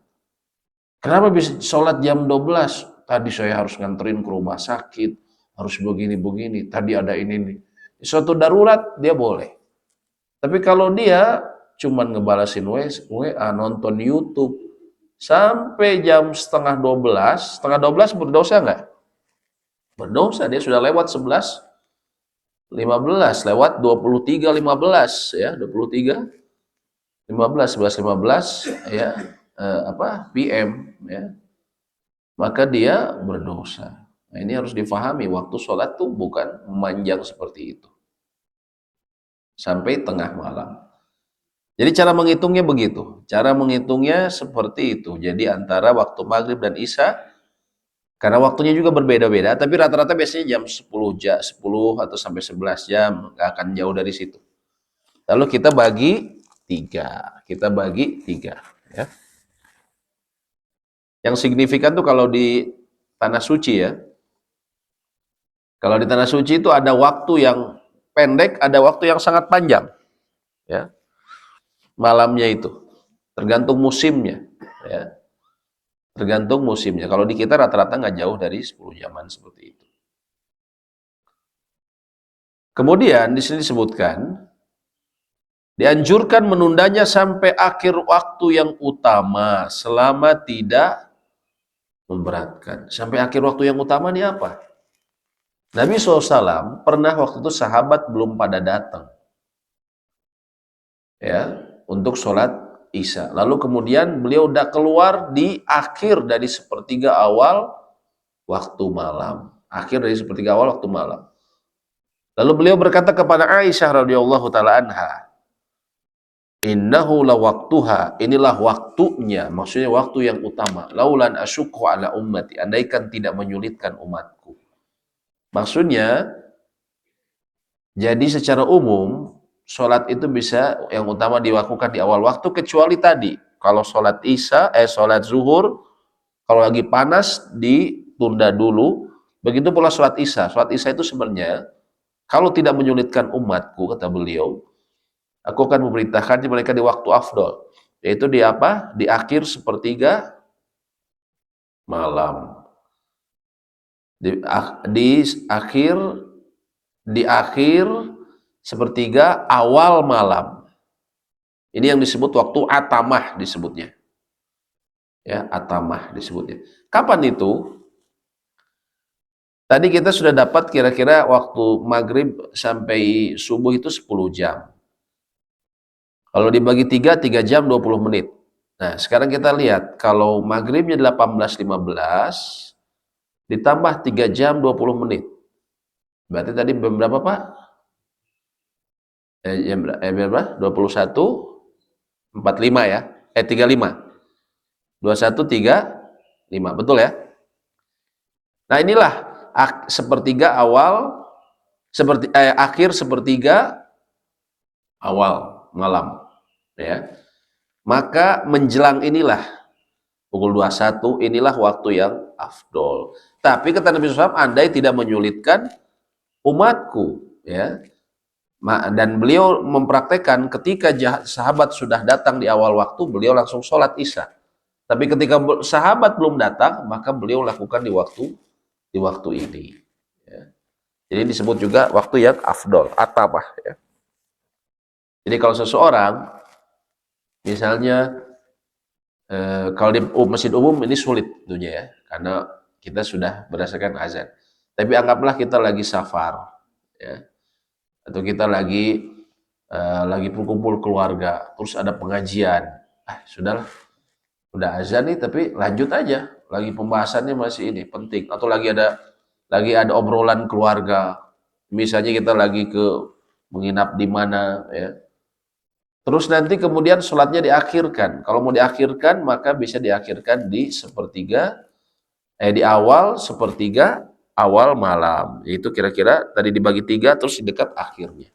Kenapa bisa sholat jam 12? Tadi saya harus nganterin ke rumah sakit, harus begini-begini, tadi ada ini. Suatu darurat, dia boleh. Tapi kalau dia cuma ngebalasin WA, nonton YouTube, sampai jam setengah 12 berdosa nggak? Berdosa, dia sudah lewat 11.15, lewat 23.15, ya, 23.15, 11.15, ya, PM, ya. Maka dia berdosa. Nah, ini harus difahami, waktu sholat tuh bukan memanjang seperti itu. Sampai tengah malam. Jadi cara menghitungnya begitu. Cara menghitungnya seperti itu. Jadi antara waktu maghrib dan Isya, karena waktunya juga berbeda-beda, tapi rata-rata biasanya jam 10 atau sampai 11 jam, nggak akan jauh dari situ. Lalu kita bagi 3. Ya. Yang signifikan tuh kalau di Tanah Suci ya. Kalau di Tanah Suci itu ada waktu yang pendek, ada waktu yang sangat panjang. Ya. Malamnya itu. Tergantung musimnya. Ya. Tergantung musimnya. Kalau di kita rata-rata nggak jauh dari 10 jaman seperti itu. Kemudian di sini disebutkan, dianjurkan menundanya sampai akhir waktu yang utama selama tidak memberatkan. Sampai akhir waktu yang utama ini apa? Nabi SAW pernah waktu itu sahabat belum pada datang. Ya, untuk sholat Isya. Lalu kemudian beliau udah keluar di akhir dari sepertiga awal waktu malam. Akhir dari sepertiga awal waktu malam. Lalu beliau berkata kepada Aisyah radhiyallahu taala anha, "Innahu lawaqtuha, inilah waktunya, maksudnya waktu yang utama. Laulan asyukku ala ummati, andaikan tidak menyulitkan umatku." Maksudnya, jadi secara umum, sholat itu bisa yang utama dilakukan di awal waktu, kecuali tadi. Kalau sholat sholat zuhur, kalau lagi panas, ditunda dulu. Begitu pula sholat Isya. Sholat Isya itu sebenarnya, kalau tidak menyulitkan umatku, kata beliau, aku akan memerintahkan mereka di waktu afdol. Yaitu di apa? Di akhir sepertiga malam. Di akhir sepertiga awal malam. Ini yang disebut waktu atamah disebutnya. Ya, atamah disebutnya. Kapan itu? Tadi kita sudah dapat kira-kira waktu maghrib sampai subuh itu 10 jam. Kalau dibagi 3 jam 20 menit. Nah, sekarang kita lihat, kalau maghribnya 18.15, ditambah 3 jam 20 menit. Berarti tadi berapa Pak? Berapa? 21.45 ya? 35. 21.35, betul ya? Nah inilah akhir sepertiga awal malam, ya. Maka menjelang inilah pukul 21 inilah waktu yang afdol. Tapi kata Nabi SAW, andai tidak menyulitkan umatku, ya. Dan beliau mempraktekkan ketika sahabat sudah datang di awal waktu, beliau langsung sholat isya. Tapi ketika sahabat belum datang, maka beliau lakukan di waktu ini. Ya. Jadi disebut juga waktu yang afdol, atamah. Ya. Jadi kalau seseorang, misalnya kalau di masjid umum ini sulit tentunya ya, karena kita sudah berdasarkan azan. Tapi anggaplah kita lagi safar, ya, atau kita lagi kumpul keluarga, terus ada pengajian, sudahlah, udah azan nih, tapi lanjut aja, lagi pembahasannya masih ini penting, atau lagi ada obrolan keluarga, misalnya kita lagi menginap di mana, ya. Terus nanti kemudian sholatnya diakhirkan. Kalau mau diakhirkan, maka bisa diakhirkan di awal sepertiga awal malam. Itu kira-kira tadi dibagi 3, terus di dekat akhirnya.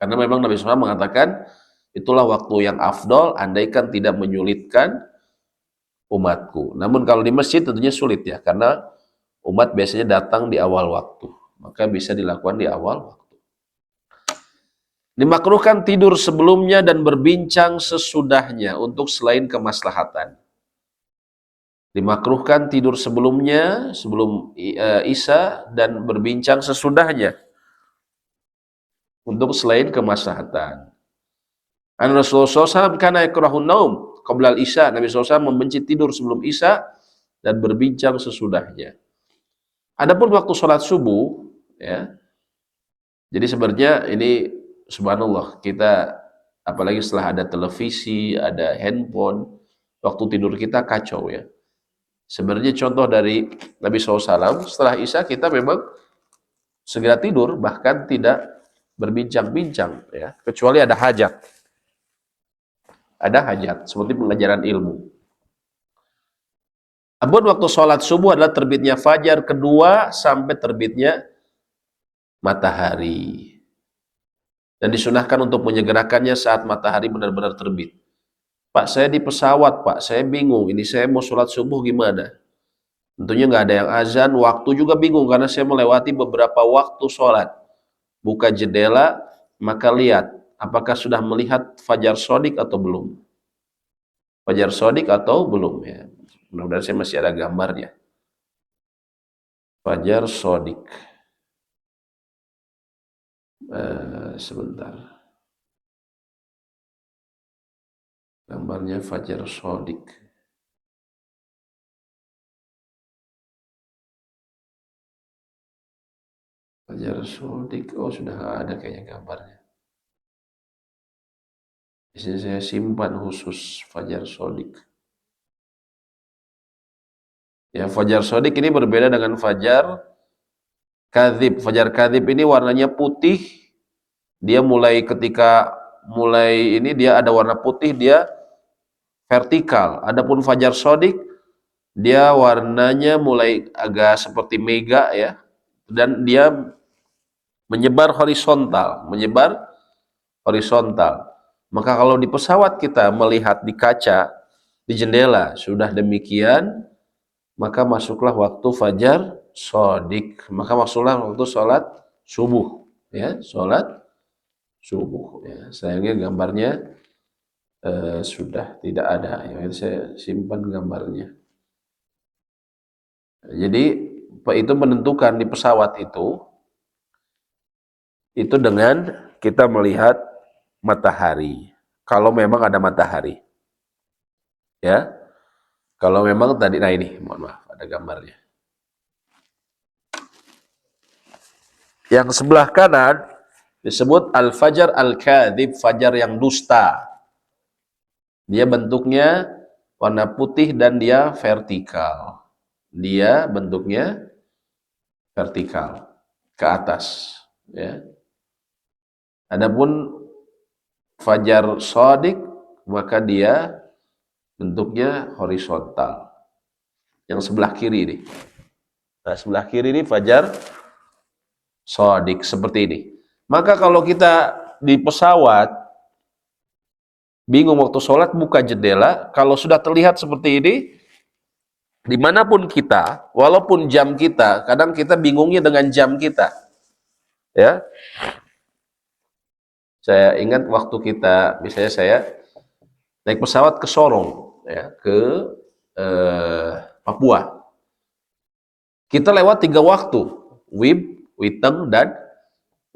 Karena memang Nabi SAW mengatakan, itulah waktu yang afdol, andaikan tidak menyulitkan umatku. Namun kalau di masjid tentunya sulit ya, karena umat biasanya datang di awal waktu. Maka bisa dilakukan di awal waktu. Dimakruhkan tidur sebelumnya dan berbincang sesudahnya untuk selain kemaslahatan. Dimakruhkan tidur sebelumnya, sebelum isya, dan berbincang sesudahnya untuk selain kemaslahatan. An Rasulullah SAW kana yakrahun naum qabla al-isya. Nabi SAW membenci tidur sebelum isya dan berbincang sesudahnya. Adapun waktu sholat subuh, ya. Jadi sebenarnya ini subhanallah, kita apalagi setelah ada televisi, ada handphone, waktu tidur kita kacau ya. Sebenarnya contoh dari Nabi SAW, setelah isya kita memang segera tidur, bahkan tidak berbincang-bincang ya, kecuali ada hajat. Ada hajat, seperti pengajaran ilmu. Adapun waktu sholat subuh adalah terbitnya fajar kedua sampai terbitnya matahari. Dan disunahkan untuk menyegerakannya saat matahari benar-benar terbit. Pak, saya di pesawat, Pak, saya bingung, ini saya mau sholat subuh gimana? Tentunya nggak ada yang azan, waktu juga bingung, karena saya melewati beberapa waktu sholat. Buka jendela, maka lihat, apakah sudah melihat fajar sodik atau belum? Fajar sodik atau belum ya? Mudah-mudahan saya masih ada gambarnya. Fajar sodik. Sebentar. Gambarnya fajar sodik. Fajar sodik. Oh, sudah ada kayaknya gambarnya. Di sini saya simpan khusus fajar sodik. Ya, fajar sodik ini berbeda dengan fajar kadzib. Fajar kadzib ini warnanya putih. Dia ketika mulai ini dia ada warna putih, dia vertikal. Adapun fajar sodik, dia warnanya mulai agak seperti mega ya, dan dia menyebar horizontal. Maka kalau di pesawat kita melihat di kaca, di jendela, sudah demikian, maka masuklah waktu fajar sodik. Maka masuklah waktu sholat subuh. Ya, sholat subuh. Ya, sayangnya gambarnya sudah tidak ada. Ya, saya simpan gambarnya. Jadi itu menentukan di pesawat itu dengan kita melihat matahari. Kalau memang ada matahari. Ya. Kalau memang tadi, nah ini, mohon maaf, ada gambarnya. Yang sebelah kanan disebut al-fajar al-kadzib, fajar yang dusta. Dia bentuknya warna putih dan dia vertikal. Dia bentuknya vertikal ke atas, ya. Adapun fajar shadiq, maka dia bentuknya horizontal. Yang sebelah kiri ini. Nah, sebelah kiri ini fajar shadiq seperti ini. Maka kalau kita di pesawat Bingung waktu sholat, buka jendela. Kalau sudah terlihat seperti ini, dimanapun kita, walaupun jam kita, kadang kita bingungnya dengan jam kita. Ya, saya ingat waktu kita, misalnya saya naik pesawat ke Sorong, ya, ke Papua. Kita lewat 3 waktu, Wib, Witeng, dan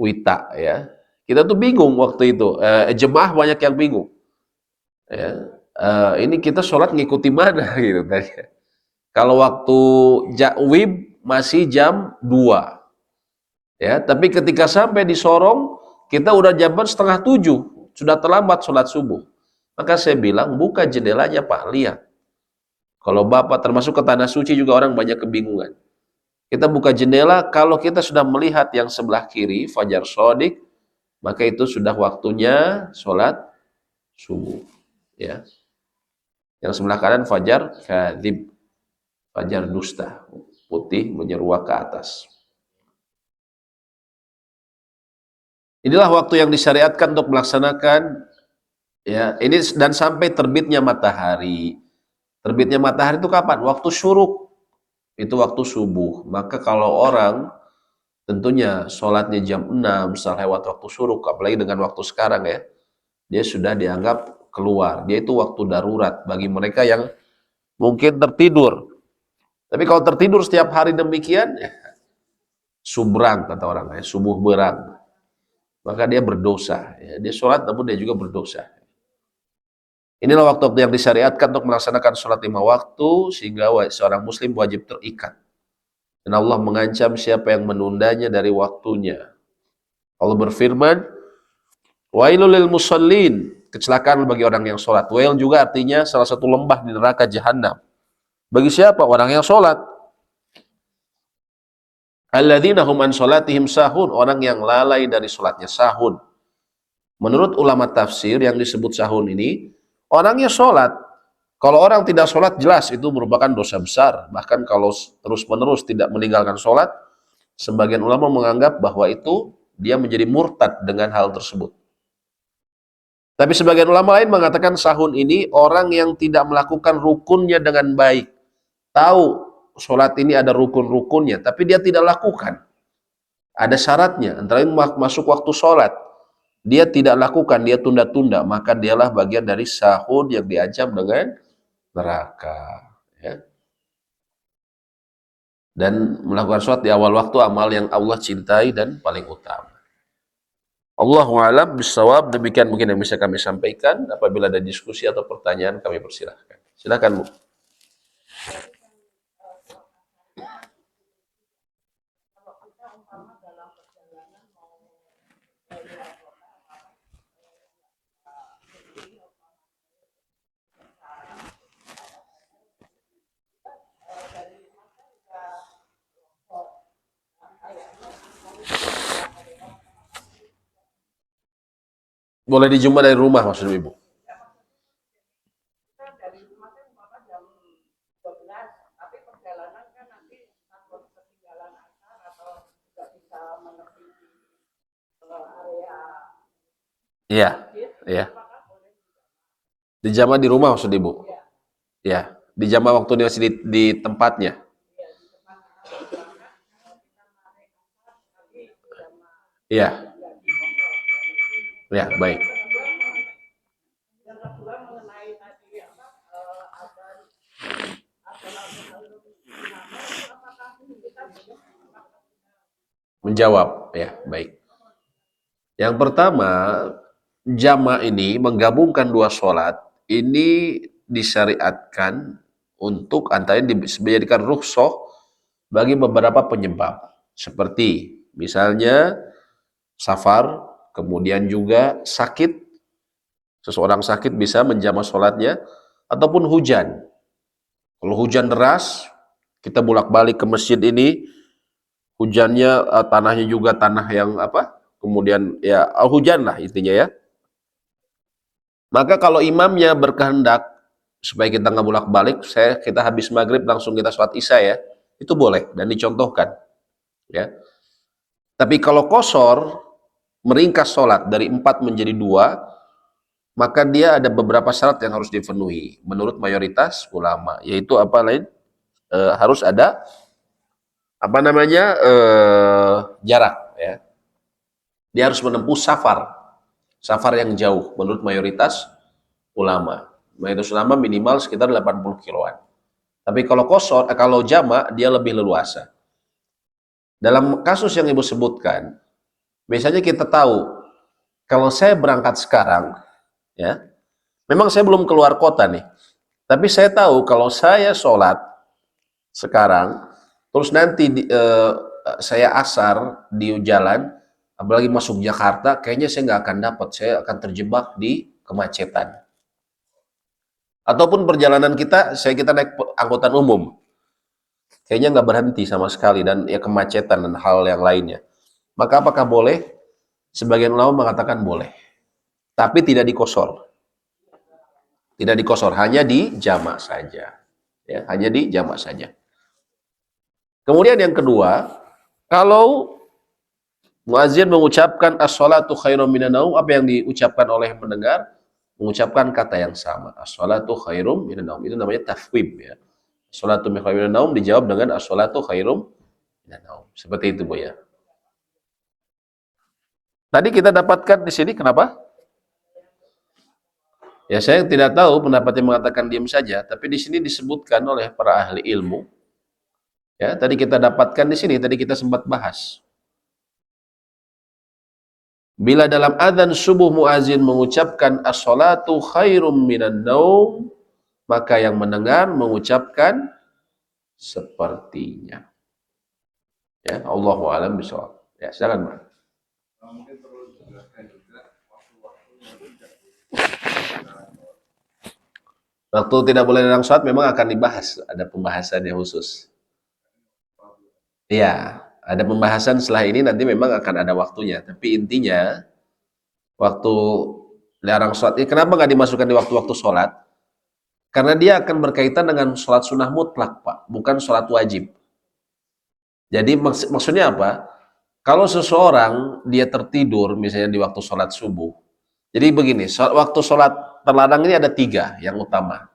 Wita. Ya, kita tuh bingung waktu itu. Jemaah banyak yang bingung. Ya, ini kita sholat ngikuti mana gitu tadi. Kalau waktu Wib masih jam 2. Ya, tapi ketika sampai di Sorong, kita udah jam 6:30, sudah terlambat sholat subuh. Maka saya bilang, buka jendelanya Pak, lihat. Kalau Bapak termasuk ke Tanah Suci juga orang banyak kebingungan. Kita buka jendela, kalau kita sudah melihat yang sebelah kiri, Fajar Shodiq, maka itu sudah waktunya sholat subuh. Ya. Yang sebelah kanan Fajar Kadhib, Fajar dusta, putih menyeruak ke atas. Inilah waktu yang disyariatkan untuk melaksanakan, ya, ini dan sampai terbitnya matahari. Terbitnya matahari itu kapan? Waktu syuruk. Itu waktu subuh. Maka kalau orang tentunya sholatnya jam 6 setelah lewat waktu syuruk, apalagi dengan waktu sekarang ya, dia sudah dianggap keluar. Dia itu waktu darurat bagi mereka yang mungkin tertidur. Tapi kalau tertidur setiap hari demikian, ya, subrang kata orang ya, subuh berang. Maka dia berdosa. Ya. Dia sholat namun dia juga berdosa. Inilah waktu-waktu yang disyariatkan untuk melaksanakan sholat 5 waktu, sehingga seorang muslim wajib terikat. Dan Allah mengancam siapa yang menundanya dari waktunya. Allah berfirman, wailul lil musallin, kecelakaan bagi orang yang sholat. Wail juga artinya salah satu lembah di neraka jahanam. Bagi siapa? Orang yang sholat. Alladzina hum an sholatihim sahun, orang yang lalai dari sholatnya, sahun. Menurut ulama tafsir yang disebut sahun ini, orangnya sholat. Kalau orang tidak sholat, jelas itu merupakan dosa besar. Bahkan kalau terus-menerus tidak meninggalkan sholat, sebagian ulama menganggap bahwa itu dia menjadi murtad dengan hal tersebut. Tapi sebagian ulama lain mengatakan sahun ini orang yang tidak melakukan rukunnya dengan baik. Tahu sholat ini ada rukun-rukunnya, tapi dia tidak lakukan. Ada syaratnya, antara lain masuk waktu sholat. Dia tidak lakukan, dia tunda-tunda, maka dialah bagian dari sahun yang diancam dengan neraka. Ya. Dan melakukan sholat di awal waktu amal yang Allah cintai dan paling utama. Allahu a'lam bishawab. Demikian mungkin yang bisa kami sampaikan. Apabila ada diskusi atau pertanyaan, kami persilahkan. Silakan, Bu. Boleh dijumpa dari rumah maksud Ibu? Iya, iya. Dijamah di rumah maksud Ibu? Ya, dijamah waktu dia masih di tempatnya. Iya. Ya, baik. Menjawab, ya, baik. Yang pertama, jama' ini menggabungkan 2 sholat, ini disyariatkan untuk antara dijadikan rukhsah bagi beberapa penyebab. Seperti misalnya safar, kemudian juga sakit. Seseorang sakit bisa menjama sholatnya, ataupun hujan. Kalau hujan deras, kita bolak-balik ke masjid ini, hujannya tanahnya juga tanah yang kemudian ya hujan lah intinya ya. Maka kalau imamnya berkehendak supaya kita nggak bolak-balik, kita habis maghrib langsung kita sholat isya ya, itu boleh dan dicontohkan ya. Tapi kalau qashar, meringkas sholat dari 4 menjadi 2, maka dia ada beberapa syarat yang harus dipenuhi menurut mayoritas ulama, yaitu apa lain? Harus ada apa namanya jarak, ya. Dia harus menempuh safar yang jauh menurut mayoritas ulama. Mayoritas ulama minimal sekitar 80 kiloan. Tapi kalau kosor, kalau jamak dia lebih leluasa. Dalam kasus yang ibu sebutkan, biasanya kita tahu kalau saya berangkat sekarang, ya, memang saya belum keluar kota nih, tapi saya tahu kalau saya sholat sekarang, terus nanti saya asar di jalan, apalagi masuk Jakarta, kayaknya saya nggak akan dapat, saya akan terjebak di kemacetan. Ataupun perjalanan kita naik angkutan umum, kayaknya nggak berhenti sama sekali dan ya kemacetan dan hal yang lainnya. Maka apakah boleh? Sebagian ulama mengatakan boleh, tapi tidak dikosor. Tidak dikosor, hanya di jamak saja. Ya, hanya di jamak saja. Kemudian yang kedua, kalau muadzin mengucapkan as-salatu khairum minan naum, apa yang diucapkan oleh pendengar? Mengucapkan kata yang sama. As-salatu khairum minan naum. Itu namanya tafwid, ya. As-salatu khairum minan naum dijawab dengan as-salatu khairum minan naum. Seperti itu, Bu, ya. Tadi kita dapatkan di sini kenapa? Ya, saya tidak tahu pendapat yang mengatakan diam saja, tapi di sini disebutkan oleh para ahli ilmu. Ya, tadi kita dapatkan di sini, tadi kita sempat bahas. Bila dalam adzan subuh muazin mengucapkan as-salatu khairum minan naum, maka yang mendengar mengucapkan sepertinya. Ya, Allahu a'lam bishawab. Ya, silakan, Pak. Mungkin perlu dijelaskan juga waktu tidak boleh dalam sholat memang akan dibahas, ada pembahasan yang khusus. Iya, ada pembahasan setelah ini nanti memang akan ada waktunya. Tapi intinya, waktu larang sholat, kenapa nggak dimasukkan di waktu-waktu sholat? Karena dia akan berkaitan dengan sholat sunnah mutlak, Pak, bukan sholat wajib. Jadi maksudnya apa? Kalau seseorang dia tertidur, misalnya di waktu sholat subuh, jadi begini, waktu sholat terlarang ini ada 3 yang utama.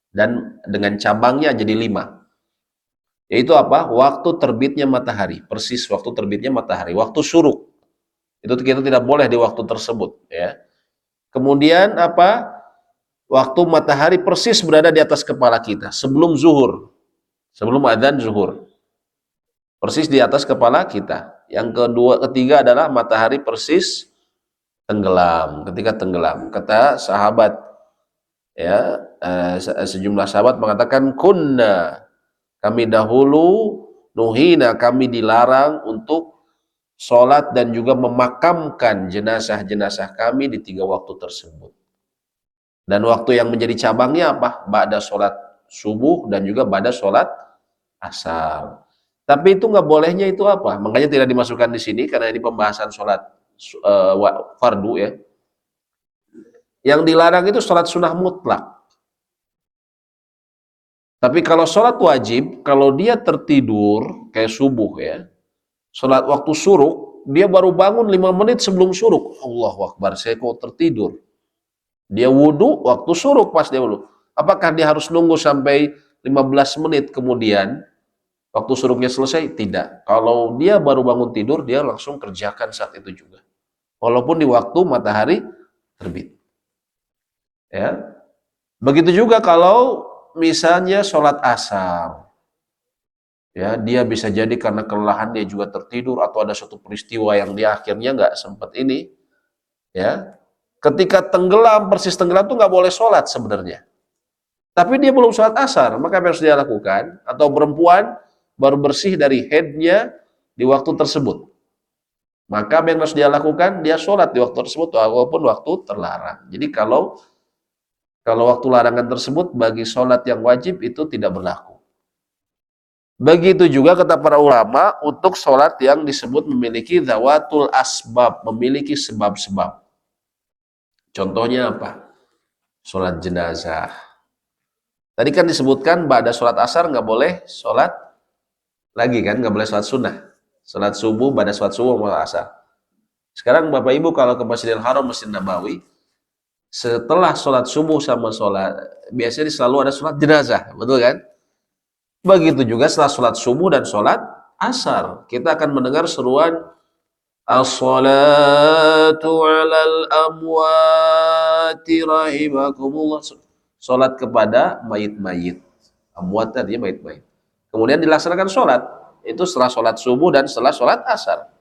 Dan dengan cabangnya jadi 5. Yaitu apa? Waktu terbitnya matahari. Persis waktu terbitnya matahari. Waktu syuruk. Itu kita tidak boleh di waktu tersebut. Ya. Kemudian apa? Waktu matahari persis berada di atas kepala kita. Sebelum zuhur. Sebelum adzan zuhur. Persis di atas kepala kita. Yang ketiga adalah matahari persis tenggelam. Ketika tenggelam. Kata sahabat, ya, sejumlah sahabat mengatakan kunna, kami dahulu nuhina, kami dilarang untuk sholat dan juga memakamkan jenazah-jenazah kami di 3 waktu tersebut. Dan waktu yang menjadi cabangnya apa? Ba'da sholat subuh dan juga ba'da sholat asar. Tapi itu nggak bolehnya itu apa? Makanya tidak dimasukkan di sini karena ini pembahasan sholat fardu, ya. Yang dilarang itu sholat sunnah mutlak. Tapi kalau sholat wajib, kalau dia tertidur kayak subuh, ya, sholat waktu syuruk, dia baru bangun 5 menit sebelum syuruk. Allahu Akbar, saya kok tertidur. Dia wudhu waktu syuruk pas dia wudhu. Apakah dia harus nunggu sampai 15 menit kemudian waktu syuruknya selesai? Tidak. Kalau dia baru bangun tidur, dia langsung kerjakan saat itu juga. Walaupun di waktu matahari terbit. Ya. Begitu juga kalau misalnya sholat asar. Ya, dia bisa jadi karena kelelahan dia juga tertidur atau ada suatu peristiwa yang dia akhirnya nggak sempat ini. Ya. Ketika tenggelam, persis tenggelam tuh nggak boleh sholat sebenarnya. Tapi dia belum sholat asar, maka apa yang harus dia lakukan? Atau perempuan baru bersih dari headnya di waktu tersebut. Maka apa yang harus dia lakukan? Dia sholat di waktu tersebut walaupun waktu terlarang. Jadi kalau waktu larangan tersebut bagi sholat yang wajib itu tidak berlaku. Begitu juga kata para ulama untuk sholat yang disebut memiliki zawatul asbab, memiliki sebab-sebab. Contohnya apa? Sholat jenazah. Tadi kan disebutkan ba'da sholat asar nggak boleh sholat lagi kan, nggak boleh sholat sunnah. Sholat subuh, ba'da sholat subuh, sholat asar. Sekarang Bapak Ibu kalau ke Masjidil Haram, Masjid Nabawi, Setelah sholat subuh sama sholat, biasanya selalu ada sholat jenazah, betul kan? Begitu juga setelah sholat subuh dan sholat asar, kita akan mendengar seruan as-salatu alal amwati rahimakumullah. Sholat kepada mayit-mayit. Amwat tadinya mayit-mayit. Kemudian dilaksanakan sholat. Itu setelah sholat subuh dan setelah sholat asar.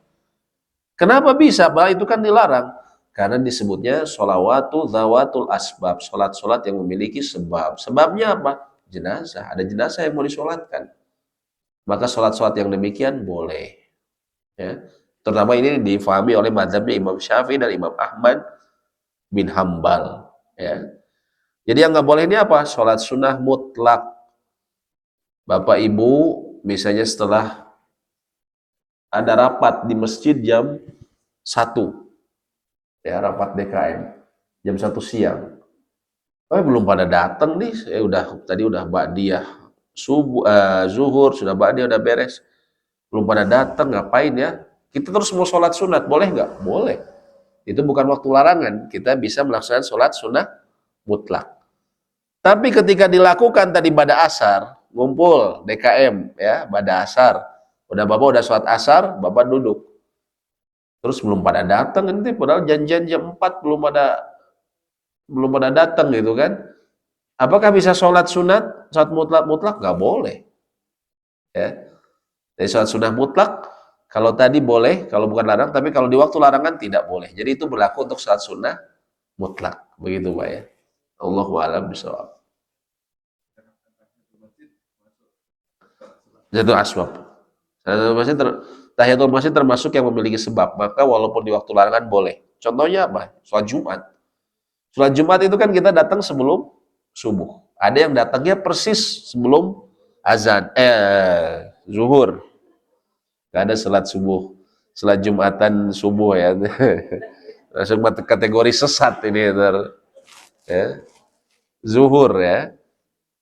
Kenapa bisa? Bahwa itu kan dilarang. Karena disebutnya sholawatu zawatul asbab. Sholat-sholat yang memiliki sebab. Sebabnya apa? Jenazah. Ada jenazah yang mau disolatkan. Maka sholat-sholat yang demikian boleh. Ya. Terutama ini difahami oleh mazhabnya Imam Syafi'i dan Imam Ahmad bin Hambal. Ya. Jadi yang nggak boleh ini apa? Sholat sunnah mutlak. Bapak Ibu misalnya setelah ada rapat di masjid jam 1. Ya, rapat DKM. Jam 1 siang. Oh, belum pada datang nih. Tadi udah ba'diyah subuh, zuhur, sudah ba'diyah, udah beres. Belum pada datang, ngapain ya? Kita terus mau sholat sunat, boleh nggak? Boleh. Itu bukan waktu larangan. Kita bisa melaksanakan sholat sunnah mutlak. Tapi ketika dilakukan tadi pada asar, ngumpul DKM ya, pada asar. Bapak udah sholat asar, Bapak duduk. Terus belum pada datang nanti, padahal janjian jam 4 belum pada datang gitu kan. Apakah bisa sholat sunat, sholat mutlak? Nggak boleh. Ya. Jadi sholat sunat mutlak, kalau tadi boleh, kalau bukan larang, tapi kalau di waktu larangan tidak boleh. Jadi itu berlaku untuk sholat sunnah mutlak. Begitu Pak ya. Allahu a'lam bishawab. Itu asbab. Tahiyatul masjid termasuk yang memiliki sebab. Maka walaupun di waktu larangan boleh. Contohnya apa? Sholat Jumat. Sholat Jumat itu kan kita datang sebelum subuh. Ada yang datangnya persis sebelum azan. Zuhur. Gak ada sholat subuh. Sholat Jumatan subuh ya. Masuk kategori sesat ini. Ya. Zuhur ya.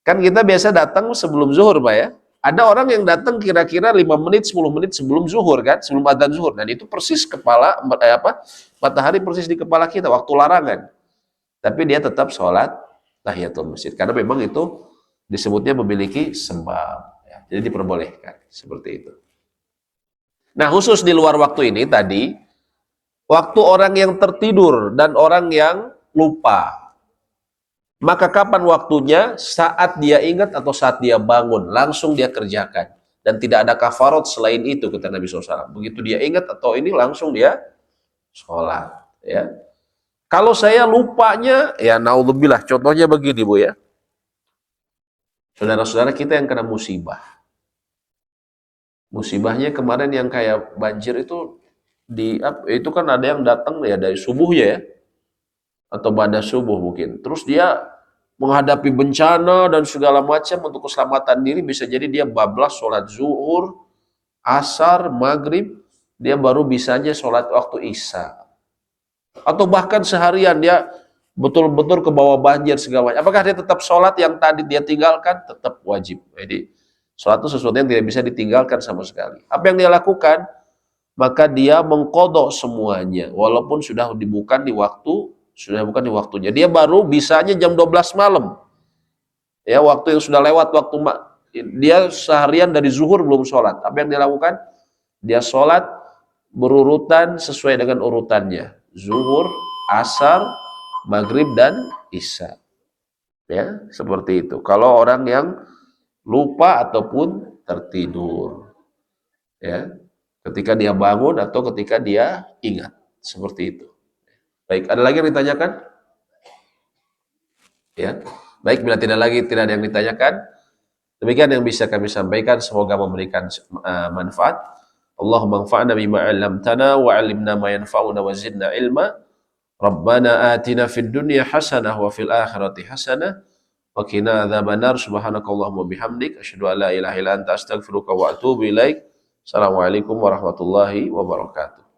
Kan kita biasa datang sebelum zuhur Pak ya. Ada orang yang datang kira-kira 5 menit, 10 menit sebelum zuhur kan, sebelum adzan zuhur. Dan itu persis matahari persis di kepala kita, waktu larangan. Tapi dia tetap sholat tahiyatul masjid. Karena memang itu disebutnya memiliki sebab. Ya. Jadi diperbolehkan, seperti itu. Nah khusus di luar waktu ini tadi, waktu orang yang tertidur dan orang yang lupa. Maka kapan waktunya? Saat dia ingat atau saat dia bangun, langsung dia kerjakan. Dan tidak ada kafarat selain itu, kata Nabi SAW. Begitu dia ingat atau ini, langsung dia sholat. Ya. Kalau saya lupanya, ya naudzubillah, contohnya begini Bu ya. Saudara-saudara kita yang kena musibah. Musibahnya kemarin yang kayak banjir itu, itu kan ada yang datang ya dari subuh ya. Atau pada subuh mungkin. Terus dia menghadapi bencana dan segala macam untuk keselamatan diri, bisa jadi dia bablas sholat zuhur, asar, maghrib, dia baru bisanya sholat waktu isya. Atau bahkan seharian dia betul-betul ke bawah banjir segala macam. Apakah dia tetap sholat yang tadi dia tinggalkan? Tetap wajib. Jadi sholat itu sesuatu yang tidak bisa ditinggalkan sama sekali. Apa yang dia lakukan? Maka dia mengkodok semuanya. Walaupun sudah bukan di waktunya. Dia baru bisanya jam 12 malam. Ya, waktu yang sudah lewat, dia seharian dari zuhur belum sholat. Apa yang dia lakukan? Dia sholat berurutan sesuai dengan urutannya. Zuhur, asar, maghrib, dan isya. Ya, seperti itu. Kalau orang yang lupa ataupun tertidur. Ya, ketika dia bangun atau ketika dia ingat. Seperti itu. Baik, ada lagi yang ditanyakan? Ya. Baik, bila tidak ada yang ditanyakan, demikian yang bisa kami sampaikan, semoga memberikan manfaat. Allahumma anfa'na bima 'allamtana wa 'allimna ma yanfa'una wa zidna ilma. Rabbana atina fid dunya hasanah wa fil akhirati hasanah wa qina adzabannar. Subhanakallahumma bihamdik asyhadu an la ilaha illa anta astaghfiruka wa atubu ilaik. Assalamualaikum warahmatullahi wabarakatuh.